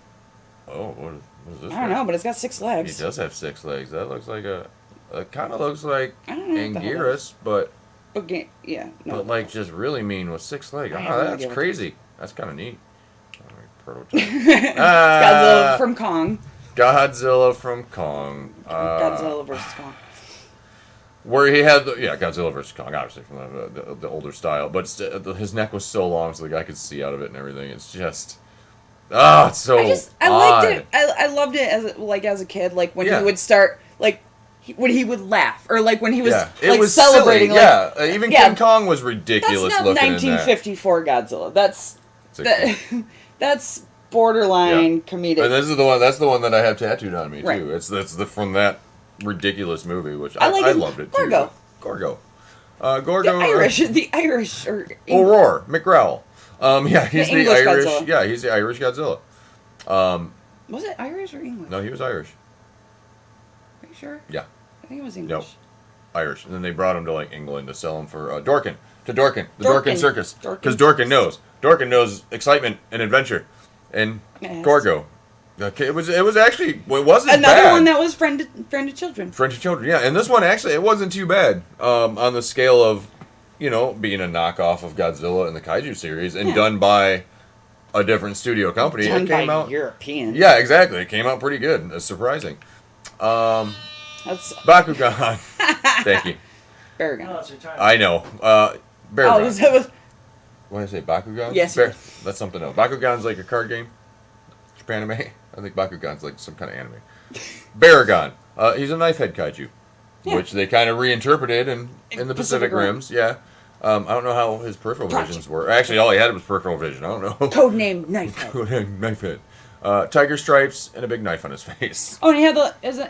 what is this? I don't know, but it's got 6 He legs. does have 6 legs. That looks like it kind of looks like I don't know what the hell that is. Anguirus, but Yeah, no. like just really mean with 6 legs. I have no That's idea what crazy. That's kind of neat. Prototype. Godzilla from Kong. Godzilla from Kong. Godzilla versus Kong. Where he had Godzilla vs Kong, obviously from the older style, but his neck was so long so the guy could see out of it and everything. It's just, it's so. I liked it. I loved it as a kid. Like when he would start when he would laugh, or like when he was it was celebrating. Silly. Even King Kong was ridiculous that's not looking. 1954 Godzilla. That's borderline comedic. And this is the one. That's the one that I have tattooed on me Right. too. It's from that ridiculous movie, which I like I it. loved it Gorgo. too. Gorgo. Gorgo. The Irish or Roar McGrawl. He's the English Irish. Godzilla. Yeah, he's the Irish Godzilla. Was it Irish or English? No, he was Irish. Are you sure? Yeah. I think it was English. Nope. Irish. And then they brought him to England to sell him for Dorkin. To Dorkin. The Dorkin Circus. Because Dorkin knows. Dorkin knows excitement and adventure. And Gorgo. Okay, it was actually, it wasn't Another bad. one that was friend to children. Friend to children, yeah. And this one, actually, it wasn't too bad. On the scale of, being a knockoff of Godzilla and the Kaiju series and done by a different studio company. Done It came by out European. Yeah, exactly. It came out pretty good. It's surprising. That's Bakugan. Thank you. Baragon. No, it's your time. I know. Oh, Baragon. that was What did I say? Bakugan? Yes. That's something else. Bakugan's like a card game. Japan anime. I think Bakugan's like some kind of anime. Baragon. He's a knife head kaiju, which they kind of reinterpreted in the Pacific Rims. Yeah. I don't know how his peripheral visions were. Actually, all he had was peripheral vision. I don't know. codename Knife Head. Codename Knife Head. Tiger stripes and a big knife on his face. Oh, and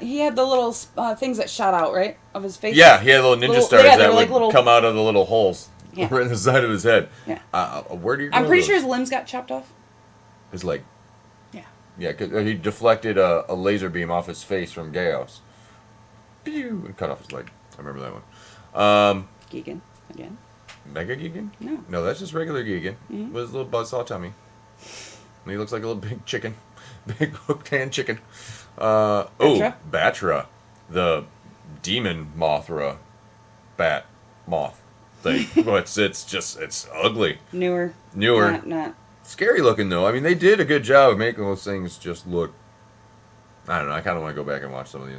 he had the little things that shot out, right, of his face. Yeah, he had little ninja stars they that were would like come out of the little holes Yeah. right in the side of his head. Yeah. Where do you? I'm pretty sure his limbs got chopped off. His leg. Yeah. Yeah, 'cause he deflected a laser beam off his face from Gaios. Pew! And cut off his leg. I remember that one. Gigan again. Mega Gigan? No. No, that's just regular Gigan Mhm. with his little buzzsaw tummy. And he looks like a little big chicken. Big hooked hand chicken. Batra. The demon Mothra bat moth thing. Well, it's ugly. Newer. Newer. Not. Scary looking though. I mean, they did a good job of making those things just look. I don't know. I kind of want to go back and watch some of these.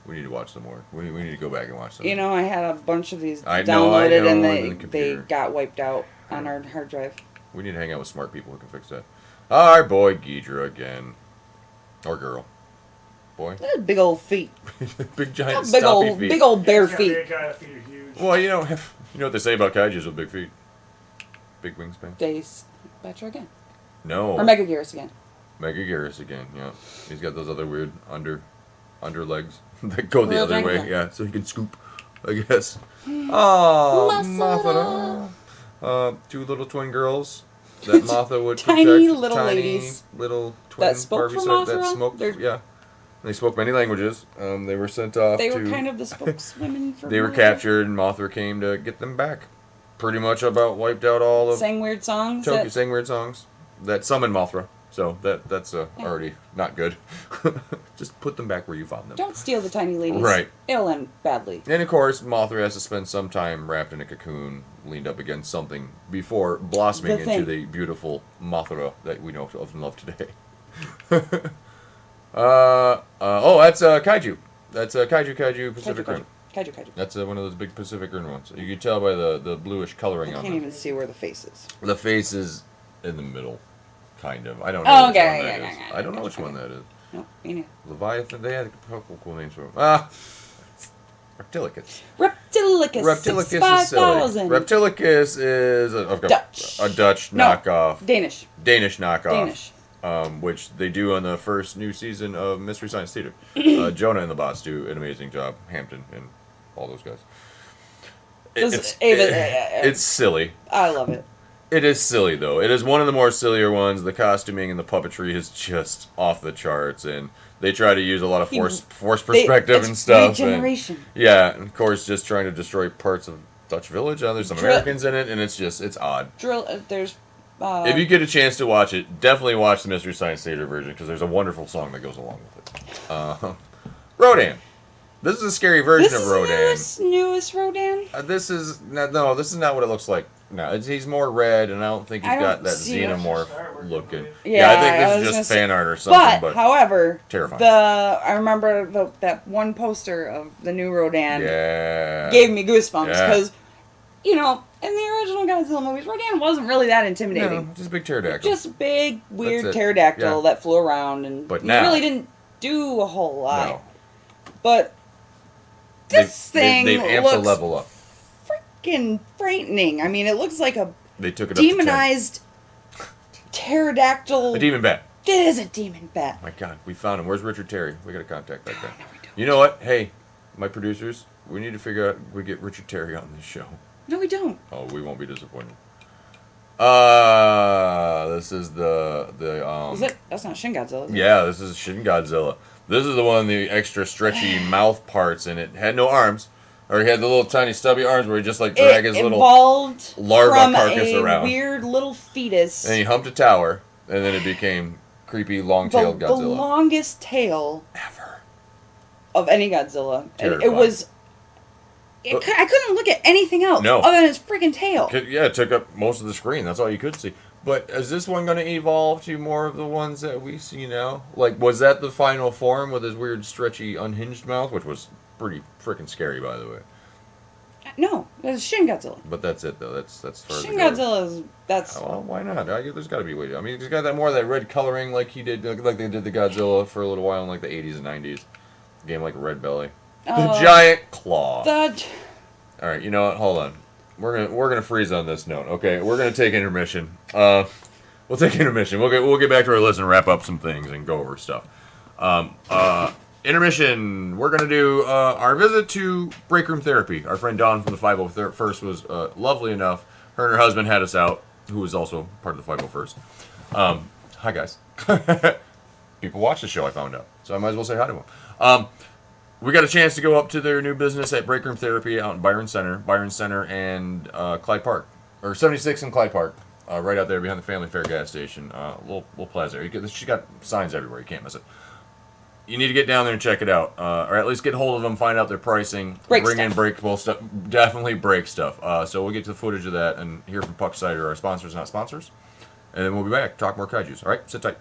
We need to watch some more. We need to go back and watch some. You know, I had a bunch of these I downloaded know, and the they computer. got wiped out on our hard drive. We need to hang out with smart people who can fix that. Our boy Ghidra again, or girl, boy, Big old feet. big giant Big stumpy old, feet. big old bare He's got feet. big guy, feet are huge. Well, you know what they say about kaijus with big feet, big wingspan. Batra again. No. Or Mega Gearus again. Mega Garrus again. Yeah, he's got those other weird under legs that go the Little other way. dangler. Yeah, so he can scoop. I guess. Oh, Muscle. Mothra. Two little twin girls that Mothra would Tiny protect. little ladies. Little twin That spoke Barbie for set that Mothra? smoked. They're- Yeah, they spoke many languages. They were sent off. They to, were kind of the spokeswomen for They were Mothra. captured, and Mothra came to get them back. Pretty much about wiped out all of Sang weird songs. Tokyo, that- sang weird songs that summon Mothra. So that's already not good. Just put them back where you found them. Don't steal the tiny ladies. Right. It'll end badly. And of course, Mothra has to spend some time wrapped in a cocoon, leaned up against something, before blossoming The into thing. the beautiful Mothra that we know of and love today. That's Kaiju. That's Kaiju Pacific Rim. Kaiju. That's one of those big Pacific Rim ones. You can tell by the bluish coloring I on can't them. even see where the face is. The face is in the middle, kind of. I don't know Oh, which okay, one that yeah, is. yeah, I don't know yeah, which okay. one that is. No, me neither. Leviathan. They had a couple cool names for them. Reptilicus. Reptilicus. Reptilicus is 65,000. silly. Reptilicus is Dutch. a Dutch No. knockoff. Danish. Danish knockoff. Danish. Which they do on the first new season of Mystery Science Theater. Jonah and the Bots do an amazing job. Hampton and all those guys. It's silly. I love it. It is silly though. It is one of the more sillier ones. The costuming and the puppetry is just off the charts, and they try to use a lot of force perspective and stuff. Regeneration. Yeah, and of course, just trying to destroy parts of Dutch Village. There's some Americans in it, and it's odd. There's. If you get a chance to watch it, definitely watch the Mystery Science Theater version because there's a wonderful song that goes along with it. Rodan. This is a scary version of Rodan. This newest Rodan. This is not what it looks like. No, he's more red, and I don't think he's I got don't that see it. xenomorph looking. Yeah, I think I this was is gonna just say- fan art or something, but however, terrifying. I remember that one poster of the new Rodan yeah, gave me goosebumps Yeah. because, in the original Godzilla movies, Rodan wasn't really that intimidating. no, just a big pterodactyl. Just a big, weird That's it. pterodactyl Yeah. that flew around, and But he now- really didn't do a whole lot. No. But this thing they've amped the looks level up. freaking frightening. I mean, it looks like a They took it up to 10. demonized pterodactyl. A demon bat. It is a demon bat. My God, we found him. Where's Richard Terry? We got to contact that guy. No, we don't. You know what? Hey, my producers, we need to figure out we get Richard Terry on this show. No, we don't. Oh, we won't be disappointed. This is the Is it? That's not Shin Godzilla. Is it? Yeah, this is Shin Godzilla. This is the one, the extra stretchy mouth parts, and it had no arms. Or he had the little tiny stubby arms where he just like drag his little evolved larva from carcass a around. weird little fetus. And he humped a tower, and then it became creepy long-tailed the Godzilla. longest tail Ever. of any Godzilla. And Terrifying. it was... I couldn't look at anything else other than his freaking tail. Yeah, it took up most of the screen. That's all you could see. But is this one going to evolve to more of the ones that we see now? Like, was that the final form with his weird, stretchy, unhinged mouth? Which was pretty freaking scary, by the way. No, that's Shin Godzilla. But that's it, though. That's far Shin Godzilla is... That's... Oh, well, why not? There's got to be a way to... I mean, he's got that more of that red coloring like he did, like they did the Godzilla for a little while in like the 80s and 90s. Game like Red Belly. The giant claw. All right, you know what? Hold on. We're gonna freeze on this note. Okay, we're gonna take intermission. We'll take intermission. We'll get back to our list and wrap up some things and go over stuff. Intermission. We're gonna do our visit to Break Room Therapy. Our friend Dawn from the 501st was lovely enough. Her and her husband had us out, who was also part of the 501st. Hi guys. People watch the show. I found out, so I might as well say hi to them. We got a chance to go up to their new business at Break Room Therapy out in Byron Center and Clyde Park, or 76 in Clyde Park, right out there behind the Family Fair gas station. Little plaza. She's got signs everywhere. You can't miss it. You need to get down there and check it out, or at least get hold of them, find out their pricing, bring in breakable stuff. Definitely break stuff. So we'll get to the footage of that and hear from Puck Cider, our sponsors, not sponsors, and then we'll be back. Talk more kaijus. All right, sit tight.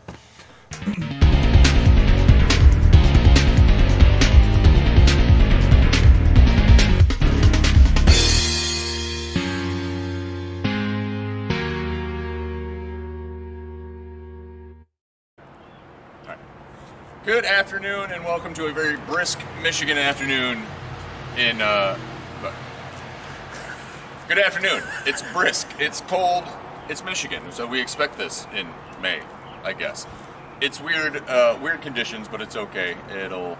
Good afternoon, and welcome to a very brisk Michigan afternoon in, good afternoon. It's brisk, it's cold, it's Michigan, so we expect this in May, I guess. It's weird conditions, but it's okay. It'll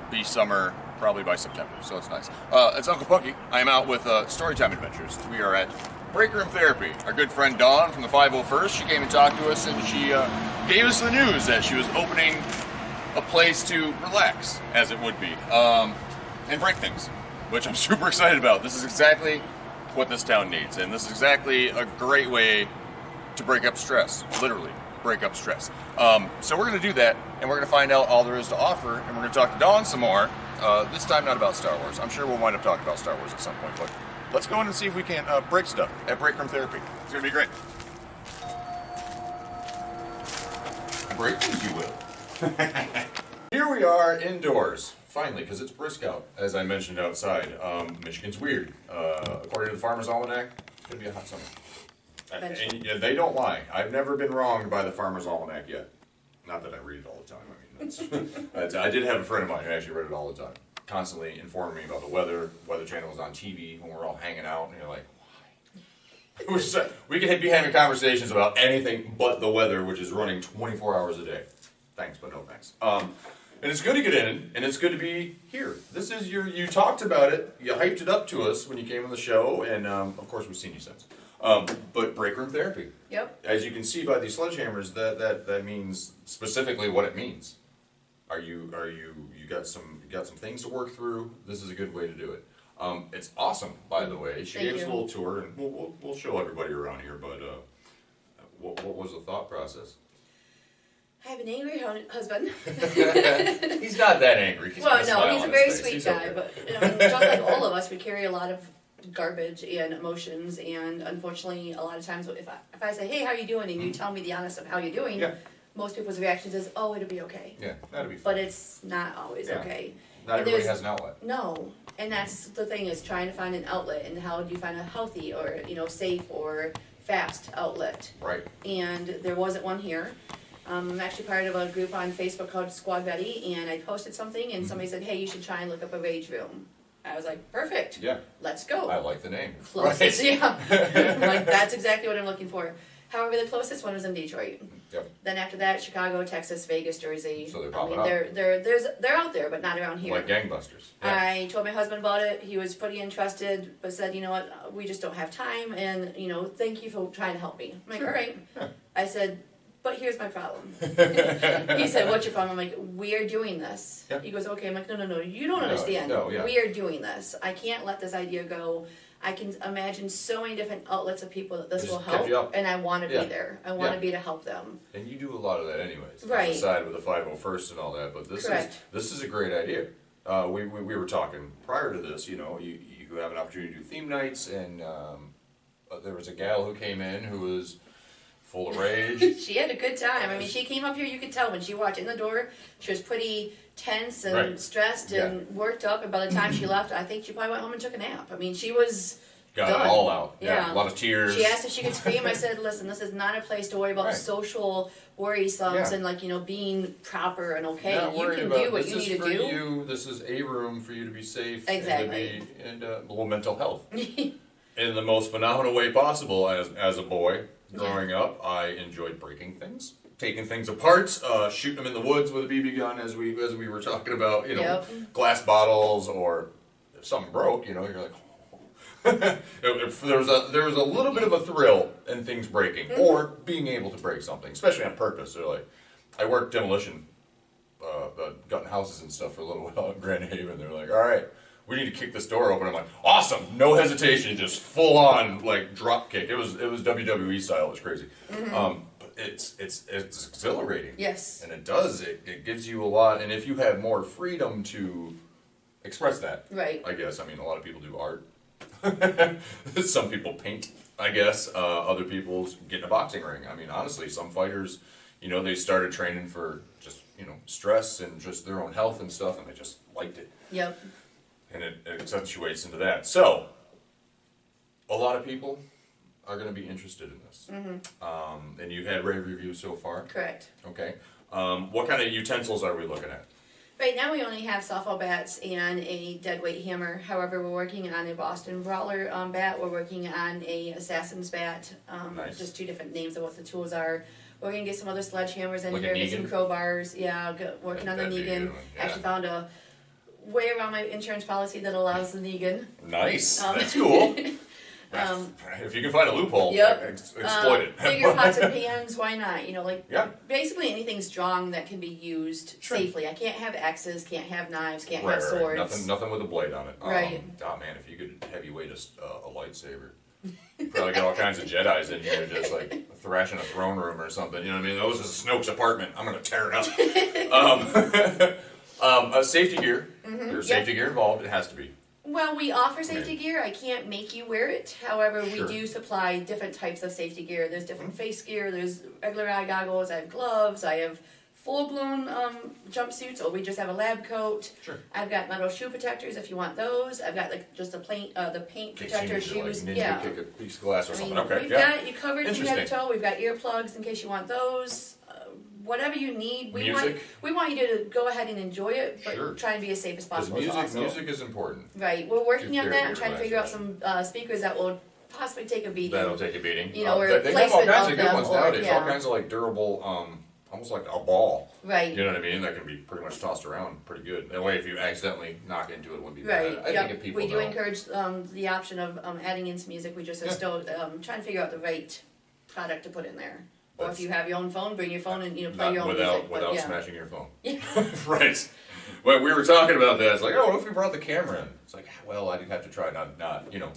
be summer probably by September, so it's nice. It's Uncle Pucky. I am out with Storytime Adventures. We are at Break Room Therapy. Our good friend Dawn from the 501st, she came and talked to us, and she gave us the news that she was opening a place to relax, as it would be, and break things, which I'm super excited about. This is exactly what this town needs, and this is exactly a great way to break up stress, literally break up stress. So we're going to do that, and we're going to find out all there is to offer, and we're going to talk to Dawn some more, this time not about Star Wars. I'm sure we'll wind up talking about Star Wars at some point, but let's go in and see if we can break stuff at Break Room Therapy. It's going to be great. Break things, you will. Here we are indoors, finally, because it's brisk out, as I mentioned outside. Michigan's weird. According to the Farmer's Almanac, it's going to be a hot summer. And they don't lie. I've never been wronged by the Farmer's Almanac yet. Not that I read it all the time. I mean, that's, I did have a friend of mine who actually read it all the time, constantly informing me about the weather. Weather Channel was on TV when we're all hanging out, and you're like, why? We could be having conversations about anything but the weather, which is running 24 hours a day. Thanks, but no thanks. And it's good to get in, and it's good to be here. This is you talked about it, you hyped it up to us when you came on the show, and of course we've seen you since. But Break Room Therapy. Yep. As you can see by these sledgehammers, that means specifically what it means. You got some things to work through. This is a good way to do it. It's awesome, by the way. She gave us a little tour, and we'll show everybody around here. But what was the thought process? I have an angry husband. He's not that angry. He's a very sweet guy. Okay. But just like all of us, we carry a lot of garbage and emotions. And unfortunately, a lot of times, if I say, "Hey, how you doing?" and you tell me the honest of how you're doing, most people's reactions is, "Oh, it'll be okay." Yeah, that'll be fine. But it's not always okay. Not everybody has an outlet. No, and that's the thing, is trying to find an outlet, and how do you find a healthy or safe or fast outlet? Right. And there wasn't one here. I'm actually part of a group on Facebook called Squad Ready, and I posted something, and somebody said, "Hey, you should try and look up a rage room." I was like, "Perfect. Yeah. Let's go." I like the name. Closest, right. Yeah. Like, that's exactly what I'm looking for. However, the closest one was in Detroit. Yep. Then after that, Chicago, Texas, Vegas, Jersey. So they're popping up. They're out there, but not around here. Like gangbusters. Yeah. I told my husband about it. He was pretty interested, but said, "You know what? We just don't have time, and thank you for trying to help me." I'm like, "All right." I said, but here's my problem. He said, what's your problem? I'm like, we're doing this. Yep. He goes, okay. I'm like, no, you don't understand. no, yeah. We are doing this. I can't let this idea go. I can imagine so many different outlets of people that this Just will kept help, you up. and I want to Yeah. be there. I want to Yeah. be to help them. And you do a lot of that anyways. Right. Aside with the 501st and all that, but Correct. this is a great idea. We were talking prior to this, you know, you have an opportunity to do theme nights, and there was a gal who came in who was full of rage. She had a good time. I mean, she came up here, you could tell when she walked in the door, she was pretty tense and Right. stressed and worked up, and by the time she left, I think she probably went home and took a nap. I mean, she was Got done. it all out. Yeah. A lot of tears. She asked if she could scream. I said, listen, this is not a place to worry about Right. social worrisomes Yeah. and, like, you know, being proper and okay. Not You worried can about do what this you is need to for do. you. This is a room for you to be safe Exactly. and to be a little mental health in the most phenomenal way possible. As a boy growing up, I enjoyed breaking things, taking things apart, shooting them in the woods with a BB gun, as we were talking about. You know, Yep. glass bottles, or if something broke, you know, you're like. there was a little bit of a thrill in things breaking or being able to break something, especially on purpose. They're like, I worked demolition, gutting houses and stuff for a little while in Grand Haven. They're like, all right, we need to kick this door open. I'm like, awesome, no hesitation, just full on like drop kick. It was WWE style. It was crazy. But it's exhilarating. Yes. And it gives you a lot. And if you have more freedom to express that, Right. I guess. I mean, a lot of people do art. Some people paint, I guess. Other people get in a boxing ring. I mean, honestly, some fighters, you know, they started training for just, you know, stress and just their own health and stuff, and they just liked it. Yep. And it accentuates into that. So, a lot of people are going to be interested in this. And you had rave reviews so far. Correct. Okay. What kind of utensils are we looking at? Right now we only have softball bats and a deadweight hammer. However, we're working on a Boston Brawler bat. We're working on a Assassin's bat. Nice. Just two different names of what the tools are. We're gonna get some other sledgehammers in Like a here, get some Negan? crowbars. Yeah, working on the That'd be a Negan. good one, yeah. Actually found a way around my insurance policy that allows the Negan. Nice. Um, That's cool. If you can find a loophole, Yep. exploit it. Bigger pots and pans, why not? You know, like Yeah. basically anything strong that can be used Sure. safely. I can't have axes, can't have knives, can't Right, have right, swords. right. Nothing with a blade on it. Right. Oh man, if you could heavyweight a lightsaber, you'd probably get all kinds of Jedi's in here just like thrashing a throne room or something. You know what I mean? That was Snoke's apartment. I'm gonna tear it up. Safety gear. There's safety gear involved. It has to be. Well, we offer safety gear. I can't make you wear it. However, we Sure. do supply different types of safety gear. There's different face gear. There's regular eye goggles. I have gloves. I have full-blown jumpsuits, or we just have a lab coat. Sure. I've got metal shoe protectors if you want those. I've got like just the paint In case protector you need to, shoes. like, ninja Yeah. kick a piece of glass or I mean, something. Okay. we've Yeah. got you covered from head to Interesting. toe. We've got earplugs in case you want those. Whatever you need, we Music? want you to go ahead and enjoy it, but Sure. try and be as safe as Because possible. also. music is important. Right, we're working Just on very, that. I'm very trying to figure out relaxation. some speakers that will possibly take a beating. That'll take a beating. You know, or they have all placement kinds of of good them, ones or- nowadays. yeah. All kinds of like durable, almost like a ball. Right. You know what I mean? That can be pretty much tossed around pretty good. That way, if you accidentally knock into it, it wouldn't be Right. bad. I Yep. think if people We do know. encourage the option of adding in some music. We just are Yeah. still trying to figure out the right product to put in there. Or That's- if you have your own phone, bring your phone and play Not your own without music. But without yeah. smashing your phone. Yeah. Right. When we were talking about that, it's like, oh, what if we brought the camera in? It's like, well, I'd have to try not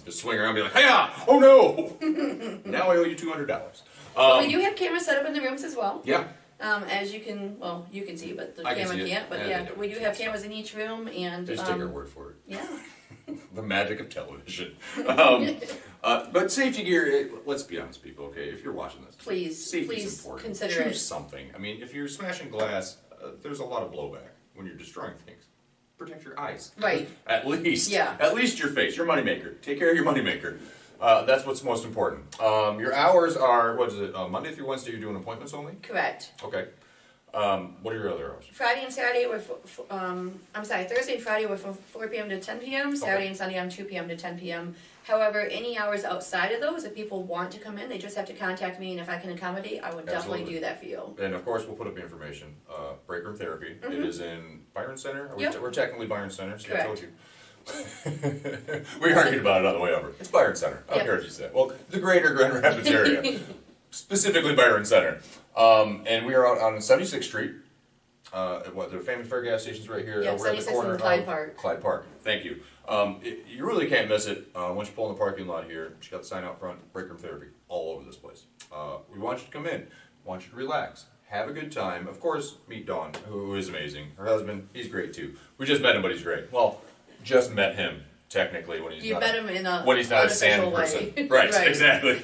just swing around and be like, hey, oh no! Now I owe you $200. We do have cameras set up in the rooms as well. Yeah. As you can, well, you can see, but the I can camera see it. can't. But Yeah, yeah, they don't we do see have it. cameras in each room, and Just take our word for it. yeah. The magic of television. But safety gear, let's be honest, people, okay? If you're watching this, Please, safety's please important. consider Choose it. something. I mean, if you're smashing glass, there's a lot of blowback when you're destroying things. Protect your eyes. Right. At least. Yeah. At least your face, your moneymaker. Take care of your moneymaker. That's what's most important. Your hours are, what is it, Monday through Wednesday you're doing appointments only? Correct. Okay. What are your other hours? Friday and Saturday we're Thursday and Friday we're from 4 p.m. to 10 p.m. Saturday and Sunday I'm 2 p.m. to 10 p.m. However, any hours outside of those, if people want to come in, they just have to contact me, and if I can accommodate, I would definitely Absolutely. do that for you. And of course, we'll put up the information. Break Room Therapy. It is in Byron Center. Yep. We're technically Byron Center, see, I told Correct. you. We argued about it on the way over. It's Byron Center. I don't Yep. care what you said. Well, the greater Grand Rapids area. specifically Byron Center. And we are out on 76th Street. The Family Fair gas station's right here. Yeah, We're at the 76 corner and Clyde of Park. Clyde Park. Thank you. You really can't miss it. Once you pull in the parking lot here, she got the sign out front, break room therapy, all over this place. We want you to come in. Want you to relax. Have a good time. Of course, meet Dawn, who is amazing. Her husband, he's great too. We just met him, but he's great. Well, just met him, technically, when he's You not met him in a when he's not a sand unofficial person. way. Right, Right. exactly.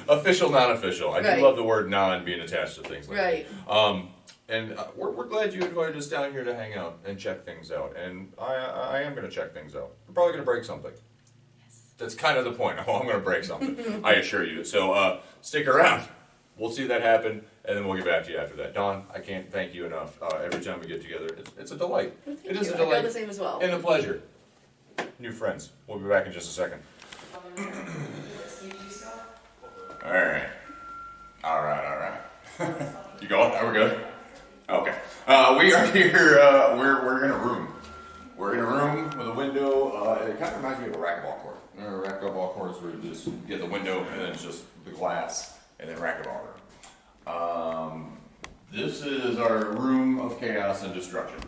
Official, non-official. I Right. do love the word non being attached to things like Right. that. And we're glad you invited us down here to hang out and check things out. And I am going to check things out. We're probably going to break something. That's kind of the point. I'm going to break something, I assure you. So stick around. We'll see that happen, and then we'll get back to you after that. Dawn, I can't thank you enough. Every time we get together, it's a delight. It is a I delight. feel the same as well. And a pleasure. New friends. We'll be back in just a second. All right. You going? Are we good? Okay. We are here. We're in a room. We're in a room with a window. It kind of reminds me of a racquetball court. You know, a racquetball court is where you just get the window and then it's just the glass and then racquetball room. This is our room of chaos and destruction.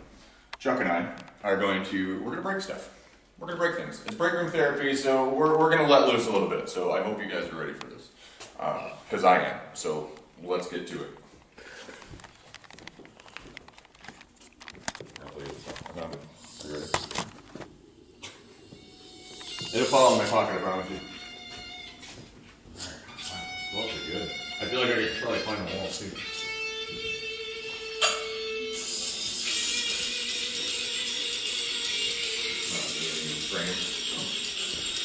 Chuck and I are we're going to break stuff. We're going to break things. It's break room therapy, so we're going to let loose a little bit. So I hope you guys are ready for this. Because I am. So let's get to it. It'll fall in my pocket, I promise you. Alright, are good. I feel like I could probably climb the wall too.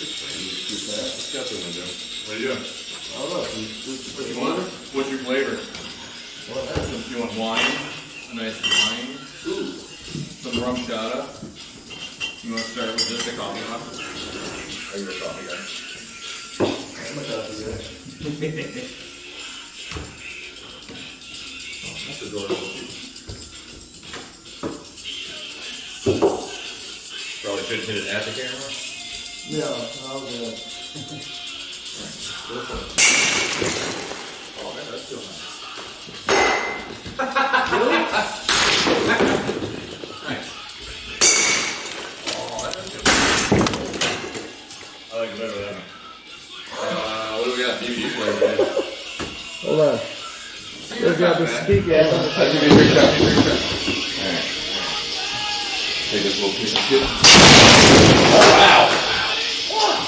Let's get the window. What are you doing? Oh look, What you want? What's your flavor? well, that's You want wine? A nice wine? Ooh. Some rum chata. You want to start with just a coffee pot? Are you a coffee guy? I'm a coffee guy. Oh, that's adorable. Probably shouldn't hit it at the camera. Yeah, I'll do it. Oh, man, that's still nice. Nice. Oh, that's good. I like it better than that one. What do we got? DVD player today. Hold on. We've got the speaker. I'll give you a big shot. Alright. Take this little piece of shit. Oh, wow!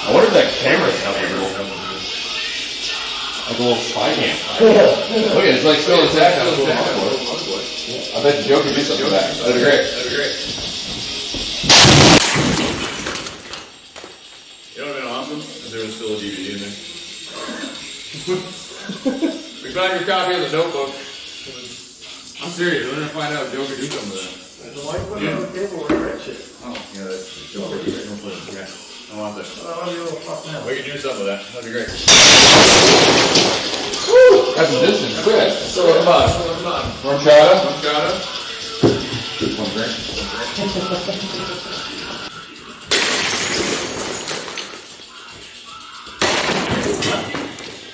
I wonder if that camera's out there. Like a little spy cam. Look at it, it's like still intact. I bet the Joe could do something with that. That'd be great. That'd be great. You know what would have been awesome? If there was still a DVD in there. We found your copy of the Notebook. I'm serious. We're gonna find out if Joe could do something with that. There's a light put on the table where I read shit. Oh, yeah, that's Joe. Yeah, I want that. Oh, you little fuck now. We could do something with that. That'd be great. Woo! That's a distance. Look at that. So, come on. Rum chata? One shot up. One drink.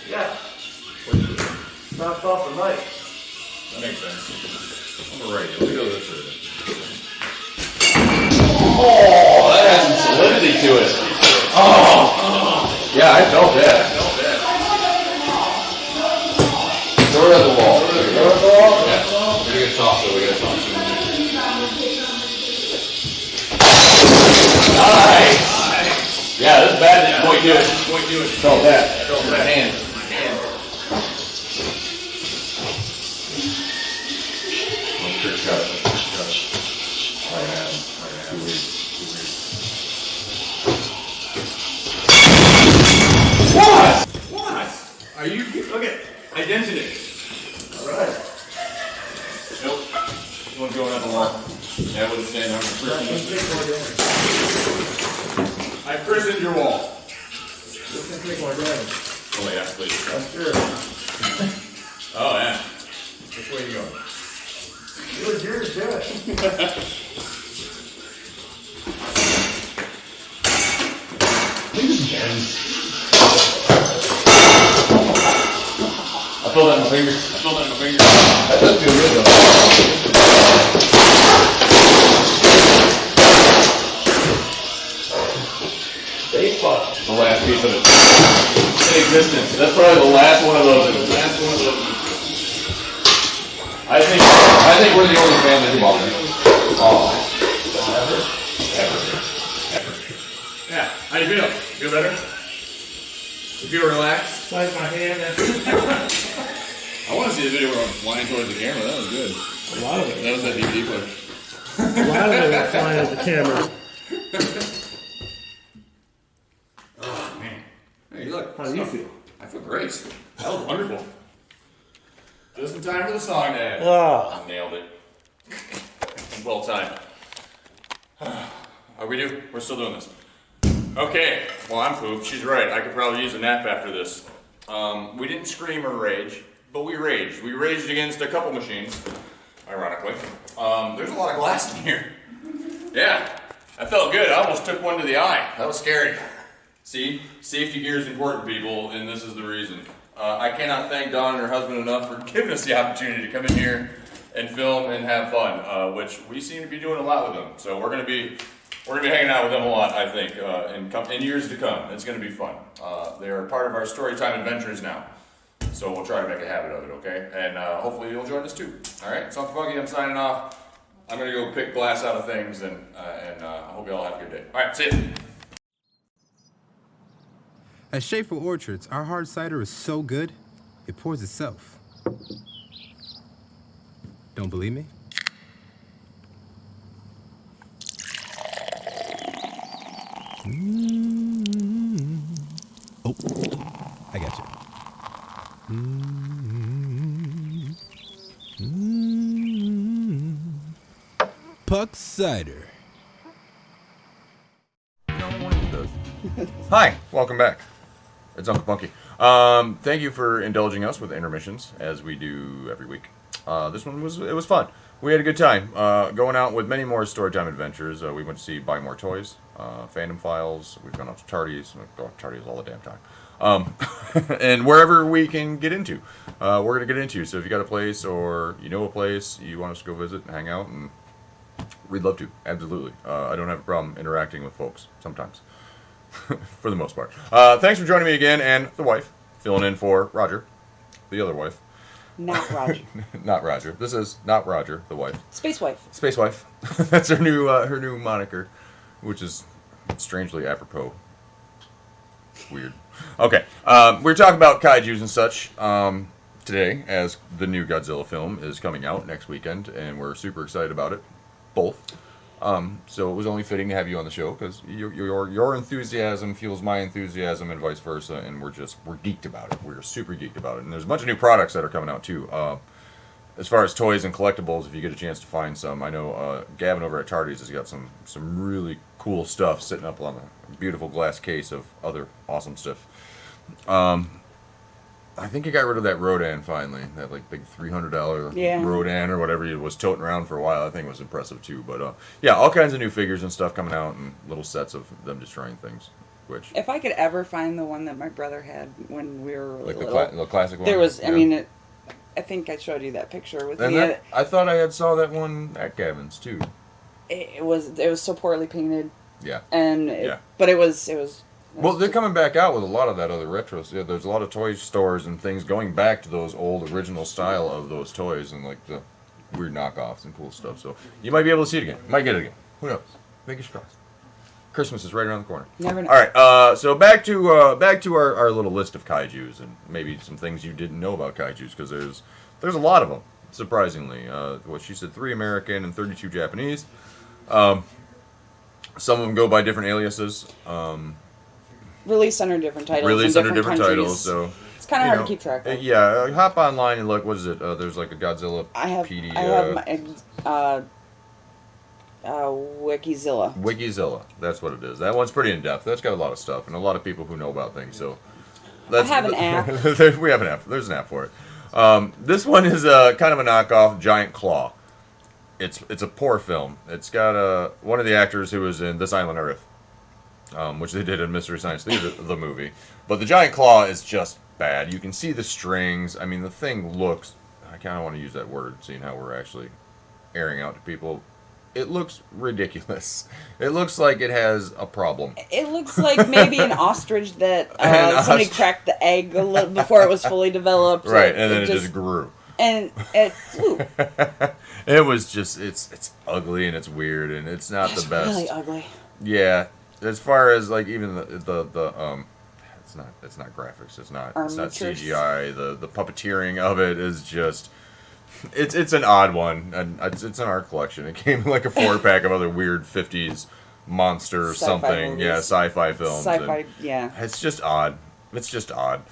Yeah. Knocked off the mic. That makes sense. I'm ready. Let's go this way. Oh, that has some solidity to it. Oh! Yeah, I felt that. Throw it at the wall. Throw it at the wall? Yeah. We're gonna get tossed though. We gotta toss it. Nice! Yeah, this is bad. Point to it. Point to it. Felt that. Felt that. Hand. One trick shot. Oh yeah. Too weak. What? What? Are you? Look at identity. Alright. Nope. One's going up the wall. Yeah, I wouldn't stand on the Let's take more damage. I christened your wall. This can take more damage. Oh yeah, please. I'm sure. Oh yeah. Which way are you going? It was yours, do it. I feel that in my finger. That does feel good though. The last piece of it in existence. That's probably the last one of those. I think we're the only family who bought it. Oh. Ever. Yeah. How you feel? Feel better? You feel relaxed? Like my hand. I want to see the video where I'm flying towards the camera. That was good. A lot of it. That was that DVD player. A lot of it was flying at the camera. Oh, man. Hey, look. How do you feel? I feel great. That was wonderful. Just in time for the song, Dad. Oh. Nailed it. Well timed. Are we due? We're still doing this. Okay. Well, I'm pooped. She's right. I could probably use a nap after this. We didn't scream or rage, but we raged. We raged against a couple machines, ironically. There's a lot of glass in here. Yeah. That felt good. I almost took one to the eye. That was scary. See? Safety gear is important, people, and this is the reason. I cannot thank Dawn and her husband enough for giving us the opportunity to come in here and film and have fun, which we seem to be doing a lot with them. So we're gonna be hanging out with them a lot, I think, in years to come. It's gonna be fun. They are part of our Storytime adventures now. So we'll try to make a habit of it, okay? And hopefully you'll join us too. All right, so I'm Funky, I'm signing off. I'm gonna go pick glass out of things, and I hope you all have a good day. All right, see ya. At Schaefer Orchards, our hard cider is so good, it pours itself. Don't believe me? Oh, I got you. Puck cider. Hi, welcome back. It's Uncle Funky. Thank you for indulging us with intermissions, as we do every week. This one was fun. We had a good time. Going out with many more Storytime adventures. We went to see Buy More Toys, Fandom Files. We've gone out to Tardy's. We go to Tardy's all the damn time. And wherever we can get into, we're going to get into. So if you got a place or you know a place you want us to go visit and hang out, and we'd love to. Absolutely. I don't have a problem interacting with folks sometimes. For the most part. Thanks for joining me again, and the wife, filling in for Roger, the other wife. Not Roger. Not Roger. This is not Roger, the wife. Space wife. Space wife. That's her new moniker, which is strangely apropos. Weird. Okay, we're talking about kaijus and such today, as the new Godzilla film is coming out next weekend, and we're super excited about it, both. So it was only fitting to have you on the show, because your enthusiasm fuels my enthusiasm and vice versa, and we're geeked about it. We're super geeked about it. And there's a bunch of new products that are coming out too. As far as toys and collectibles, if you get a chance to find some, I know Gavin over at Tardy's has got some really cool stuff sitting up on a beautiful glass case of other awesome stuff. I think he got rid of that Rodan finally. That like big $300 Rodan or whatever he was toting around for a while. I think it was impressive too. But yeah, all kinds of new figures and stuff coming out, and little sets of them destroying things. Which, if I could ever find the one that my brother had when we were like little, the classic one. There was, I mean, I think I showed you that picture with me. I thought I had saw that one at Gavin's too. It was so poorly painted. Yeah. And but it was. Well, they're coming back out with a lot of that other retros. Yeah, there's a lot of toy stores and things going back to those old original style of those toys and like the weird knockoffs and cool stuff. So you might be able to see it again. Might get it again. Who knows? Fingers crossed. Christmas is right around the corner. Never know. All right. So back to our little list of kaijus and maybe some things you didn't know about kaijus, because there's a lot of them. Surprisingly, what she said, 3 American and 32 Japanese. Some of them go by different aliases. Released under different titles. Released under different countries. titles, so it's kind of hard to keep track of. Yeah, hop online and look. What is it? There's like a Godzilla. I have my Wikizilla. Wikizilla, that's what it is. That one's pretty in depth. That's got a lot of stuff and a lot of people who know about things. So I have an app. We have an app. There's an app for it. This one is kind of a knockoff Giant Claw. It's a poor film. It's got one of the actors who was in This Island Earth. Which they did in Mystery Science Theater, the movie. But the Giant Claw is just bad. You can see the strings. I mean, the thing looks... I kind of want to use that word, seeing how we're actually airing out to people. It looks ridiculous. It looks like it has a problem. It looks like maybe an ostrich that somebody cracked the egg a little before it was fully developed. Right, and then it just grew. And it flew. It was just, it's ugly and it's weird and it's not the best. It's really ugly. Yeah, as far as like even the it's not graphics. It's not CGI. The puppeteering of it is just. It's an odd one, and it's in our collection. It came in like a 4-pack of other weird 50s monster Sci-fi something. movies. Yeah, sci-fi films. Sci-fi, yeah. It's just odd. It's just odd.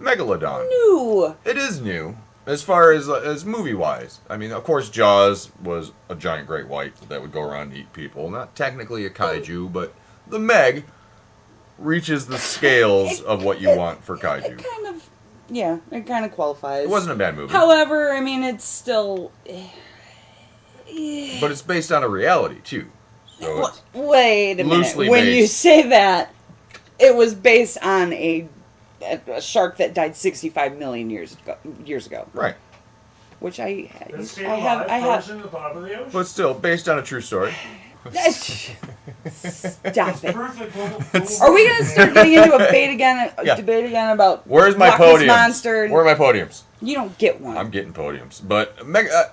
Megalodon. New. It is new. As far as movie-wise. I mean, of course, Jaws was a giant great white that would go around and eat people. Not technically a kaiju, but the Meg reaches the scales of what you want for kaiju. Yeah, it kind of qualifies. It wasn't a bad movie. However, I mean, it's still... But it's based on a reality, too. So wait a minute. Loosely When based. you say that, it was based on a shark that died 65 million years ago. Right. Which I have. have. But still, based on a true story. Stop it. Are we going to start getting into a debate again about Where's my Loch Ness podiums? Monster? Where are my podiums? You don't get one. I'm getting podiums. But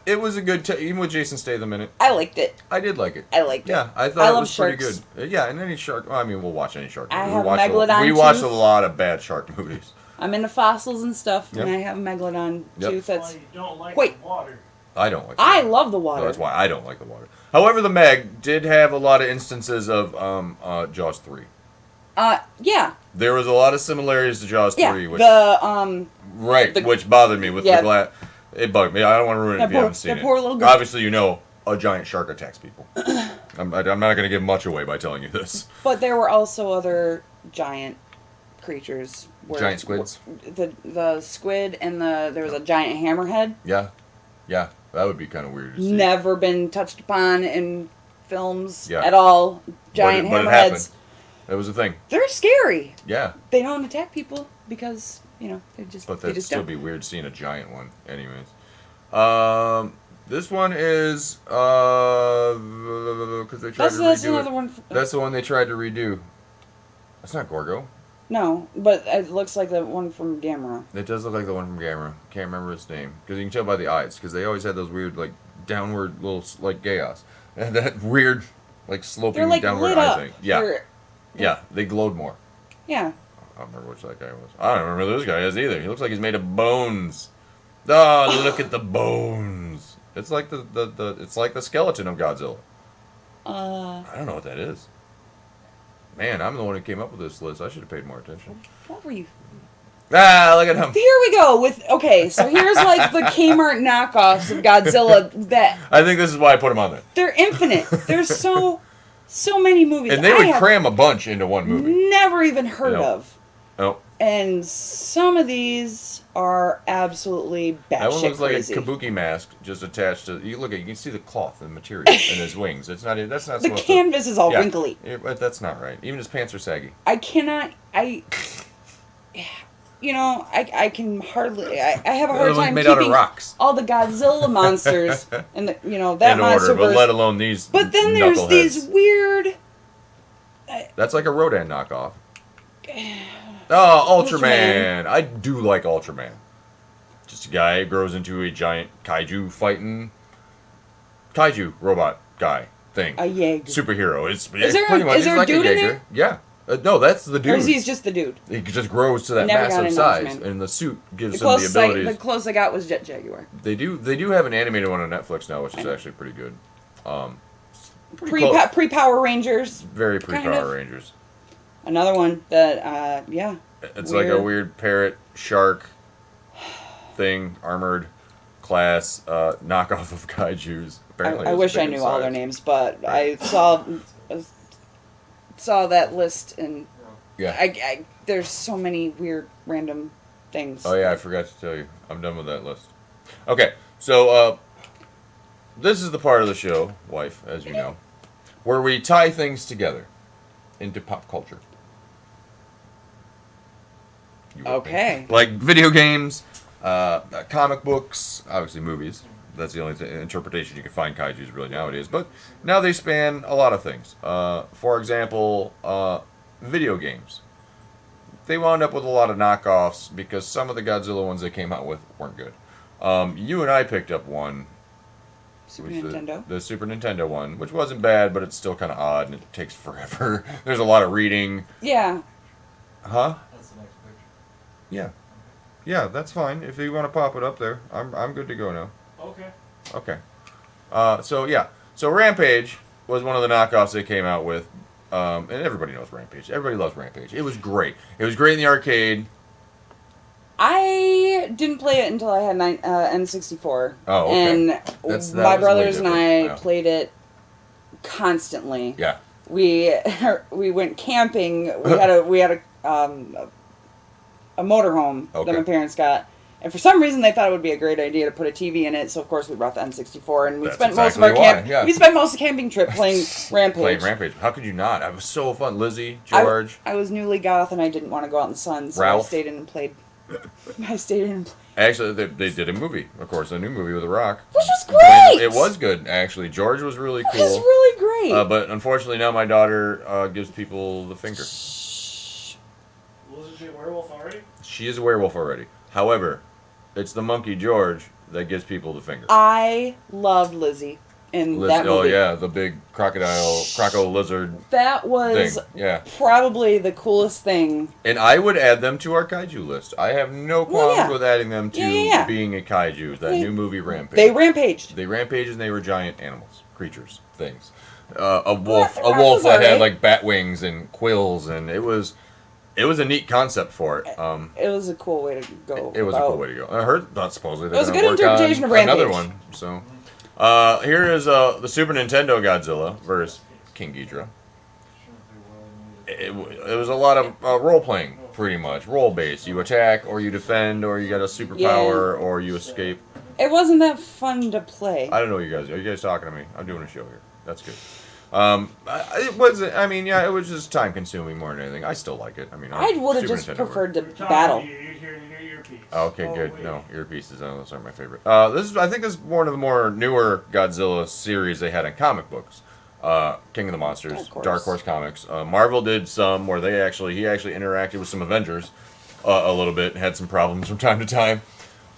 it was a good... even with Jason Statham in it. I liked it. I did like it. I liked it. Yeah, I thought it was sharks. pretty good. Yeah, and any shark... Well, I mean, we'll watch any shark movie. I have a megalodon We watched a tooth. lot of bad shark movies. I'm into fossils and stuff, Yep. and I have a megalodon tooth that's... You don't like Wait. the water. I don't like I love the water. So that's why I don't like the water. However, the Meg did have a lot of instances of Jaws 3. Yeah. There was a lot of similarities to Jaws 3. Which, the which bothered me with the glass. It bugged me. I don't want to ruin it if you haven't seen it. poor little girl. Obviously, you know a giant shark attacks people. I'm not going to give much away by telling you this. But there were also other giant creatures. Giant squids? The squid and there was a giant hammerhead. Yeah. Yeah. That would be kind of weird to see. Never been touched upon in films Yeah. at all. Giant but it hammerheads. happened. It was a thing. They're scary. Yeah. They don't attack people because, they just But they that'd just still don't. be weird seeing a giant one. Anyways. This one is because they tried to redo That's another one. That's the one they tried to redo. That's not Gorgo. No, but it looks like the one from Gamera. It does look like the one from Gamera. Can't remember its name because you can tell by the eyes because they always had those weird like downward little like chaos and that weird like sloping They're like downward lit eye up. thing. Yeah, yeah, they glowed more. Yeah. I don't remember which that guy was. I don't remember who this guy is either. He looks like he's made of bones. Oh, look at the bones. It's like it's like the skeleton of Godzilla. I don't know what that is. Man, I'm the one who came up with this list. I should have paid more attention. What were you? Ah, look at him. Here we go so here's like the Kmart knockoffs of Godzilla that I think this is why I put him on there. they're infinite. There's so many movies. And they would I have cram a bunch into one movie. never even heard of. Nope. And some of these are absolutely batshit That one looks crazy. like a kabuki mask just attached to. You look at. You can see the cloth and material in his wings. It's not. That's not. The supposed canvas is all Yeah. wrinkly. But that's not right. Even his pants are saggy. I cannot. I can hardly. I have a hard It was time made out of keeping rocks. all the Godzilla monsters and that In monster order, but let alone these. But then there's knuckleheads. these weird. That's like a Rodan knockoff. Oh, Ultraman. Ultraman. I do like Ultraman. Just a guy who grows into a giant kaiju fighting kaiju robot guy thing. A Yeg. Superhero. It's Is there pretty a- much is there he's a like dude a in Jaeger. Yeah. No, that's the dude. Or is he just the dude? He just grows to that Never got massive into size, Ultraman. and the suit gives The him the closest abilities. the closest I got was Jet Jaguar. They do have an animated one on Netflix now, which is actually pretty good. Pre Power Rangers. Very pre kind Power of. Rangers. Another one that yeah. It's like a weird parrot shark thing, armored class knockoff of kaijus. Apparently, I it's wish big I in knew all size. their names, but I saw that list and Yeah. I there's so many weird random things. Oh yeah, I forgot to tell you. I'm done with that list. Okay, so this is the part of the show, wife, as you know, where we tie things together into pop culture. You with me? Okay. Like video games, comic books, obviously movies. That's the only interpretation you can find kaijus really nowadays. But now they span a lot of things. For example, video games. They wound up with a lot of knockoffs because some of the Godzilla ones they came out with weren't good. You and I picked up one. Super Nintendo? The Super Nintendo one, which wasn't bad, but it's still kind of odd and it takes forever. There's a lot of reading. Yeah. Huh? That's the next picture. Yeah. Yeah, that's fine. If you want to pop it up there, I'm good to go now. Okay. Okay. So yeah. So Rampage was one of the knockoffs they came out with. And everybody knows Rampage. Everybody loves Rampage. It was great. It was great in the arcade. I didn't play it until I had N64. Oh, okay. And my was brothers and I yeah. played it constantly. Yeah. We went camping. We had a motorhome that my parents got. And for some reason, they thought it would be a great idea to put a TV in it. So of course, we brought the N64, and we That's spent exactly most of our why, yeah. we spent most of the camping trip playing Rampage. Playing Rampage. How could you not? It was so fun. Lizzie, George. I was newly goth, and I didn't want to go out in the sun, so Ralph. I stayed in and played. I stayed in and played. Actually, they did a movie, of course, a new movie with The Rock. Which was great! It was good, actually. George was really cool. It was really great. But unfortunately, now my daughter gives people the finger. Wasn't she a werewolf already? She is a werewolf already. However, it's the monkey George that gives people the finger. I loved Lizzie in that movie. Oh yeah, the big crocodile lizard. That was thing. Yeah. probably the coolest thing. And I would add them to our kaiju list. I have no qualms with adding them to being a kaiju. That new movie Rampage. They rampaged. They rampaged and they were giant animals, creatures, things. A wolf that had like bat wings and quills, and it was a neat concept for it. It was a cool way to go. It was a cool way to go. I heard that supposedly they're It was a gonna good work interpretation on of Rampage. another one. So here is the Super Nintendo Godzilla versus King Ghidorah. It was a lot of role playing, pretty much role based. You attack, or you defend, or you got a superpower, or you escape. It wasn't that fun to play. I don't know what you guys are. You guys talking to me? I'm doing a show here. That's good. It wasn't. I mean, yeah, it was just time consuming more than anything. I still like it. I mean, I would have just preferred to battle. Okay, good. No, earpieces. Those aren't my favorite. I think this is one of the more newer Godzilla series they had in comic books. King of the Monsters, Dark Horse Comics. Marvel did some where he actually interacted with some Avengers a little bit and had some problems from time to time.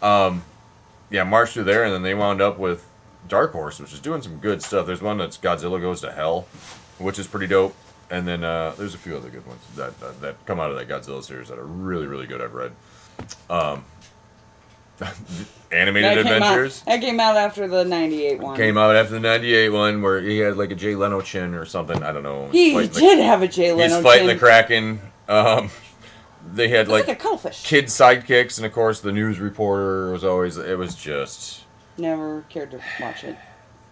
Yeah, marched through there, and then they wound up with Dark Horse, which is doing some good stuff. There's one that's Godzilla Goes to Hell, which is pretty dope. And then there's a few other good ones that come out of that Godzilla series that are really, really good. I've read. Animated Adventures. That came out after the 98 one. Came out after the 98 one where he had like a Jay Leno chin or something. I don't know. He did have a Jay Leno chin. He's fighting the Kraken. They had like a cuttlefish. Kid sidekicks, and of course the news reporter was always. It was just. Never cared to watch it.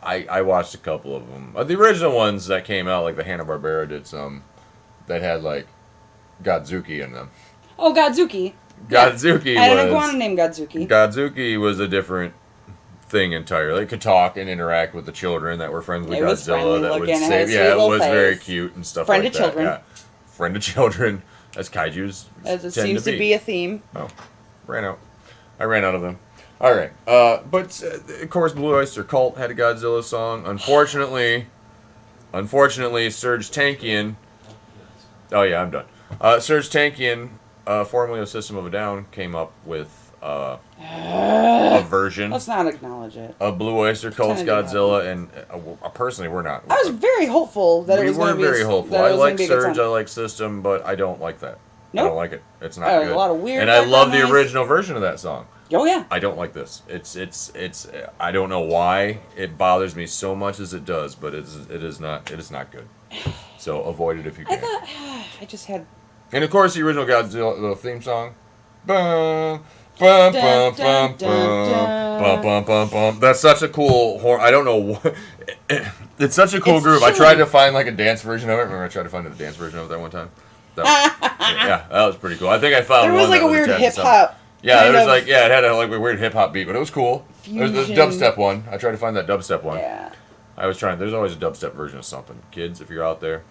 I watched a couple of them. The original ones that came out, like the Hanna-Barbera did some, that had like Godzuki in them. Oh, Godzuki. Godzuki I had was... an iguana named Godzuki. Godzuki was a different thing entirely. It could talk and interact with the children that were friends with Godzilla. That would save. Yeah, it was very cute and stuff Friend like of that. children. Yeah. Friend of children, as kaijus As it tend seems to be a theme. Oh, ran out. I ran out of them. All right, but of course, Blue Oyster Cult had a Godzilla song. Unfortunately, Serge Tankian. Oh yeah, I'm done. Serge Tankian, formerly of System of a Down, came up with a version. Let's not acknowledge it. Of Blue Oyster Cult's Godzilla, and personally, we're not. I was very hopeful that it was going to be. We weren't very hopeful. I like Surge, I like System, but I don't like that. Nope. I don't like it. It's not good. A lot of weird. And I love the original version of that song. Oh yeah. I don't like this. It's. I don't know why it bothers me so much as it does, but it is not good. So avoid it if you can. I just had. And of course, the original Godzilla theme song. Bum, bum, bum, bum, bum, bum, bum, bum. That's such a cool horn. I don't know what. It's such a cool groove. I tried to find like a dance version of it. Remember, I tried to find a dance version of it that one time. Yeah, that was pretty cool. I think I found one. There was like a weird hip hop. Yeah, it was like it had a weird hip hop beat, but it was cool. Fusion. There's a dubstep one. I tried to find that dubstep one. Yeah. I was trying. There's always a dubstep version of something. Kids, if you're out there,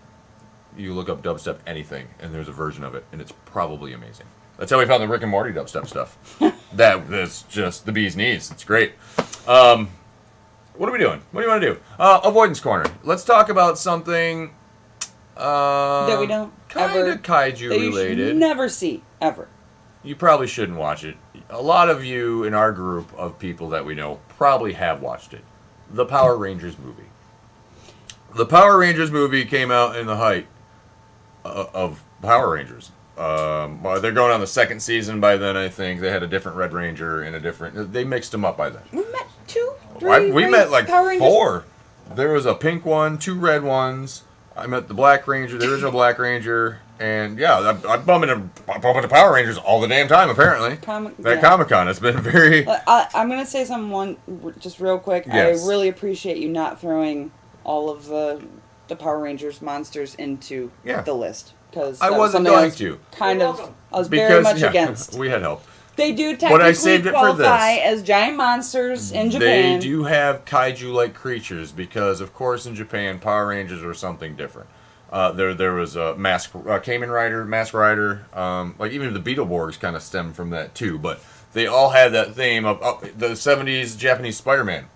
you look up dubstep anything, and there's a version of it, and it's probably amazing. That's how we found the Rick and Morty dubstep stuff. That's just the bee's knees. It's great. What are we doing? What do you want to do? Avoidance corner. Let's talk about something that we don't kind ever of kaiju that you related. should never see ever. You probably shouldn't watch it. A lot of you in our group of people that we know probably have watched it. The Power Rangers movie. The Power Rangers movie came out in the height of Power Rangers. Well, they're going on the second season by then, I think. They had a different Red Ranger and a different... They mixed them up by then. We met 2, 3 we met like Power Rangers. 4. There was a pink one, 2 red ones. I met the Black Ranger, the original Black Ranger. And yeah, I bump into Power Rangers all the damn time, apparently. Comic-Con. It's been very... I'm going to say something just real quick. Yes. I really appreciate you not throwing all of the Power Rangers monsters into the list. Because I wasn't going to. I was very much against. We had help. They do technically qualify for as giant monsters in Japan. They do have kaiju-like creatures because, of course, in Japan, Power Rangers were something different. There was a Kamen Rider, Mask Rider, like even the Beetleborgs kind of stem from that too. But they all had that theme of the 70s Japanese Spider-Man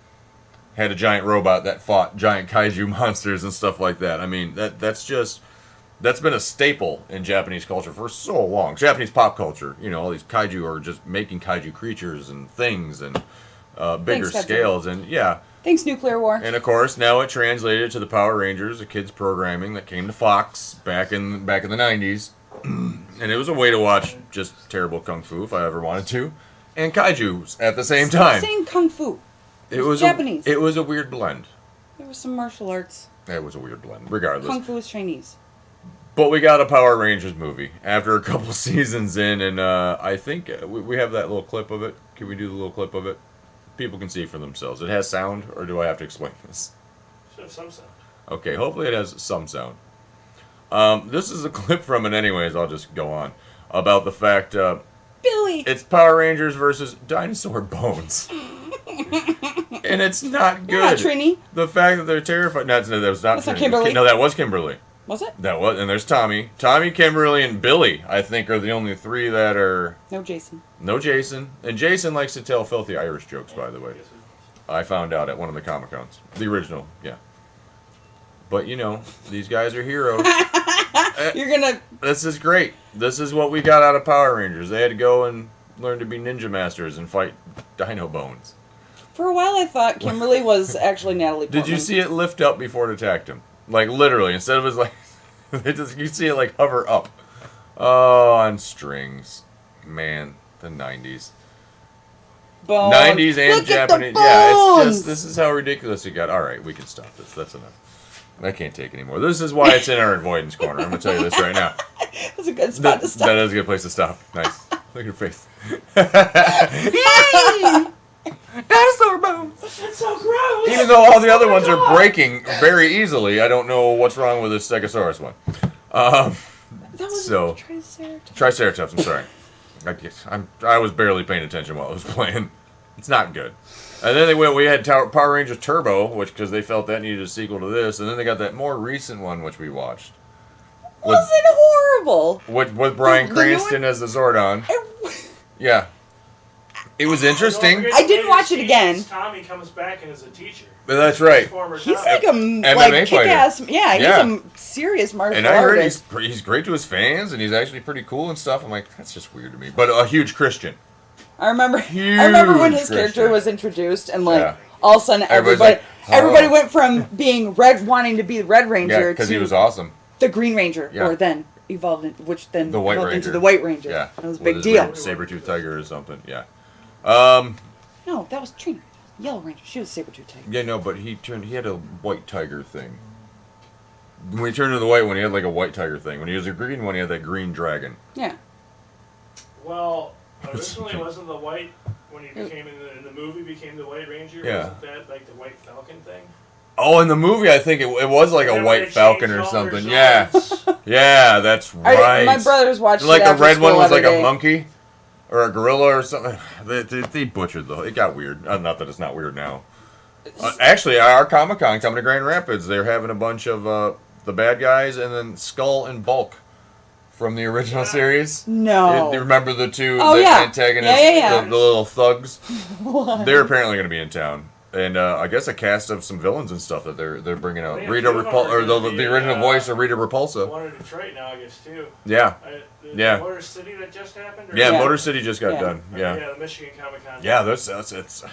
had a giant robot that fought giant kaiju monsters and stuff like that. I mean, that's been a staple in Japanese culture for so long. Japanese pop culture, all these kaiju are just making kaiju creatures and things and bigger scales and Thanks, Nuclear War. And of course, now it translated to the Power Rangers, a kids programming that came to Fox back in the 90s. And it was a way to watch just terrible kung fu if I ever wanted to, and kaiju at the same time. Same kung fu. It was Japanese. It was a weird blend. There was some martial arts. It was a weird blend, regardless. Kung fu is Chinese. But we got a Power Rangers movie after a couple seasons in, and I think we have that little clip of it. Can we do the little clip of it? People can see for themselves. It has sound, or do I have to explain this? Should have some sound. Okay, hopefully it has some sound. This is a clip from it anyways, I'll just go on. About the fact, Billy! It's Power Rangers versus dinosaur bones. And it's not good. Not Trini. The fact that they're terrified... No, that was not That's Trini. not Kimberly. No, that was Kimberly. Was it? That was, and there's Tommy. Tommy, Kimberly, and Billy, I think, are the only 3 that are... No Jason. No Jason. And Jason likes to tell filthy Irish jokes, by the way. I found out at one of the Comic-Cons. The original, yeah. But, these guys are heroes. You're gonna... This is great. This is what we got out of Power Rangers. They had to go and learn to be ninja masters and fight dino bones. For a while, I thought Kimberly was actually Natalie Portman. Did you see it lift up before it attacked him? Like, literally. Instead of his, you see it, hover up. Oh, on strings. Man, the 90s. Bones. 90s and Look Japanese. Yeah, it's just, this is how ridiculous it got. All right, we can stop this. That's enough. I can't take anymore. This is why it's in our avoidance corner. I'm going to tell you this right now. That's a good spot to stop. That is a good place to stop. Nice. Look at your face. Yay! Dinosaur bones! That's so gross! Even though all the other ones are breaking very easily, I don't know what's wrong with this Stegosaurus one. That was Triceratops, I'm sorry. I was barely paying attention while I was playing. It's not good. And then we had Power Rangers Turbo, because they felt that needed a sequel to this, and then they got that more recent one, which we watched. Wasn't horrible. With Bryan Cranston as the Zordon. Yeah. It was interesting. I didn't watch it again. Tommy comes back and is a teacher. But that's right. He's like a kick-ass. Yeah, he's a serious martial artist. And I heard he's great to his fans, and he's actually pretty cool and stuff. I'm like, that's just weird to me. But a huge Christian. I remember when his character was introduced, and all of a sudden everybody went from being wanting to be the Red Ranger to because he was awesome. The Green Ranger, or then evolved into the White Ranger. Yeah, that was a big deal. Saber-tooth tiger or something. Yeah. No, that was Trina. Yellow Ranger. She was saber-tooth tiger. Yeah, no, but he had a white tiger thing. When he turned to the white one, he had like a white tiger thing. When he was a green one, he had that green dragon. Yeah. Well, originally wasn't the white when he became in the movie became the White Ranger? Yeah. Wasn't that like the White Falcon thing? Oh, in the movie, I think it was like a white falcon or something. Yeah. Yeah, that's right. My brothers watched like it the red one was like a monkey or a gorilla or something. They butchered though. It got weird. Not that it's not weird now. Actually, our Comic-Con coming to Grand Rapids, they're having a bunch of the bad guys and then Skull and Bulk from the original series? No. You remember the two antagonists, the little thugs? They're apparently going to be in town. And I guess a cast of some villains and stuff that they're bringing out. The original voice of Rita Repulsa. One in Detroit in August too. Yeah. The Motor City that just happened. Yeah, Motor City just got done. Yeah. Yeah, the Michigan Comic Con. Yeah, that's it's.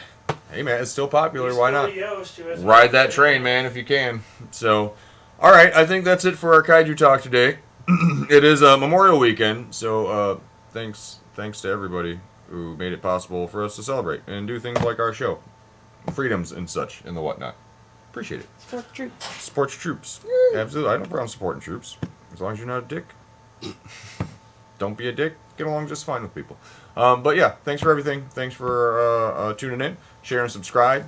Hey man, it's still popular. Why not? To Ride that train, man, if you can. So, all right, I think that's it for our kaiju talk today. It is Memorial Weekend, so thanks to everybody who made it possible for us to celebrate and do things like our show. Freedoms and such and the whatnot. Appreciate it. Support the troops. Support your troops. Absolutely. I have no problem supporting troops. As long as you're not a dick. Don't be a dick. Get along just fine with people. But yeah, thanks for everything. Thanks for tuning in. Share and subscribe.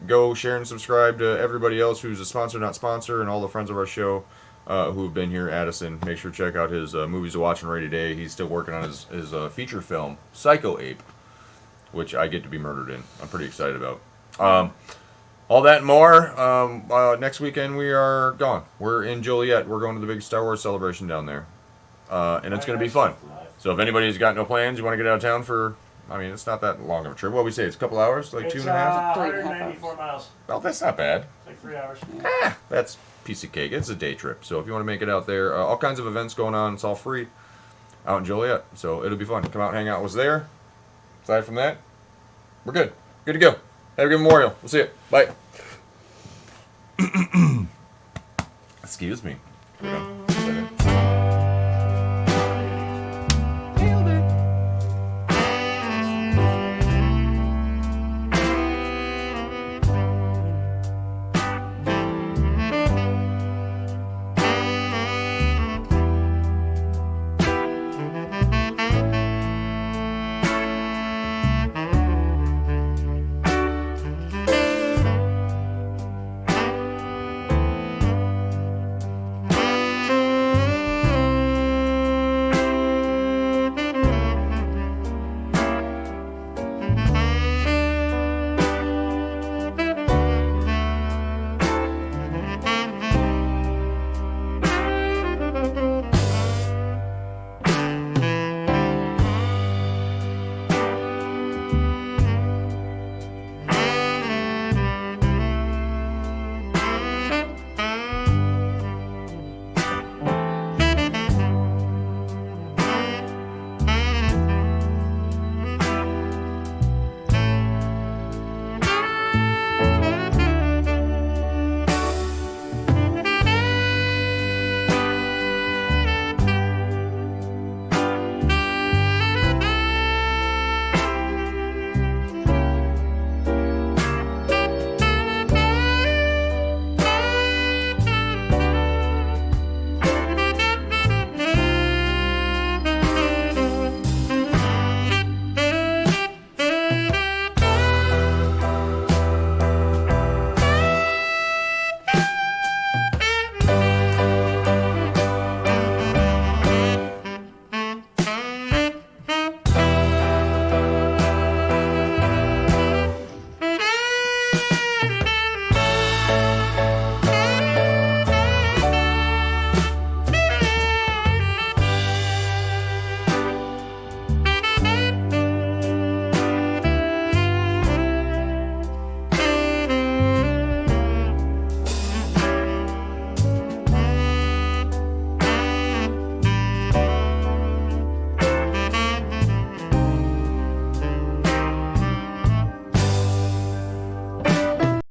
Go share and subscribe to everybody else who's a sponsor, not sponsor, and all the friends of our show who have been here. Addison, make sure to check out his movies to watch and ready today. He's still working on his feature film, Psycho Ape, which I get to be murdered in. I'm pretty excited about. All that and more. Next weekend we are gone. We're in Joliet. We're going to the big Star Wars celebration down there. And it's going to be fun. So if anybody's got no plans, you want to get out of town for, I mean, it's not that long of a trip. What we say, it's a couple hours, like 2.5? 194 miles. Well, that's not bad. It's like 3 hours. That's a piece of cake. It's a day trip. So if you want to make it out there, all kinds of events going on. It's all free out in Joliet. So it'll be fun. Come out and hang out with us there. Aside from that, we're good. Good to go. Have a good Memorial. We'll see you. Bye. Excuse me. Hold on.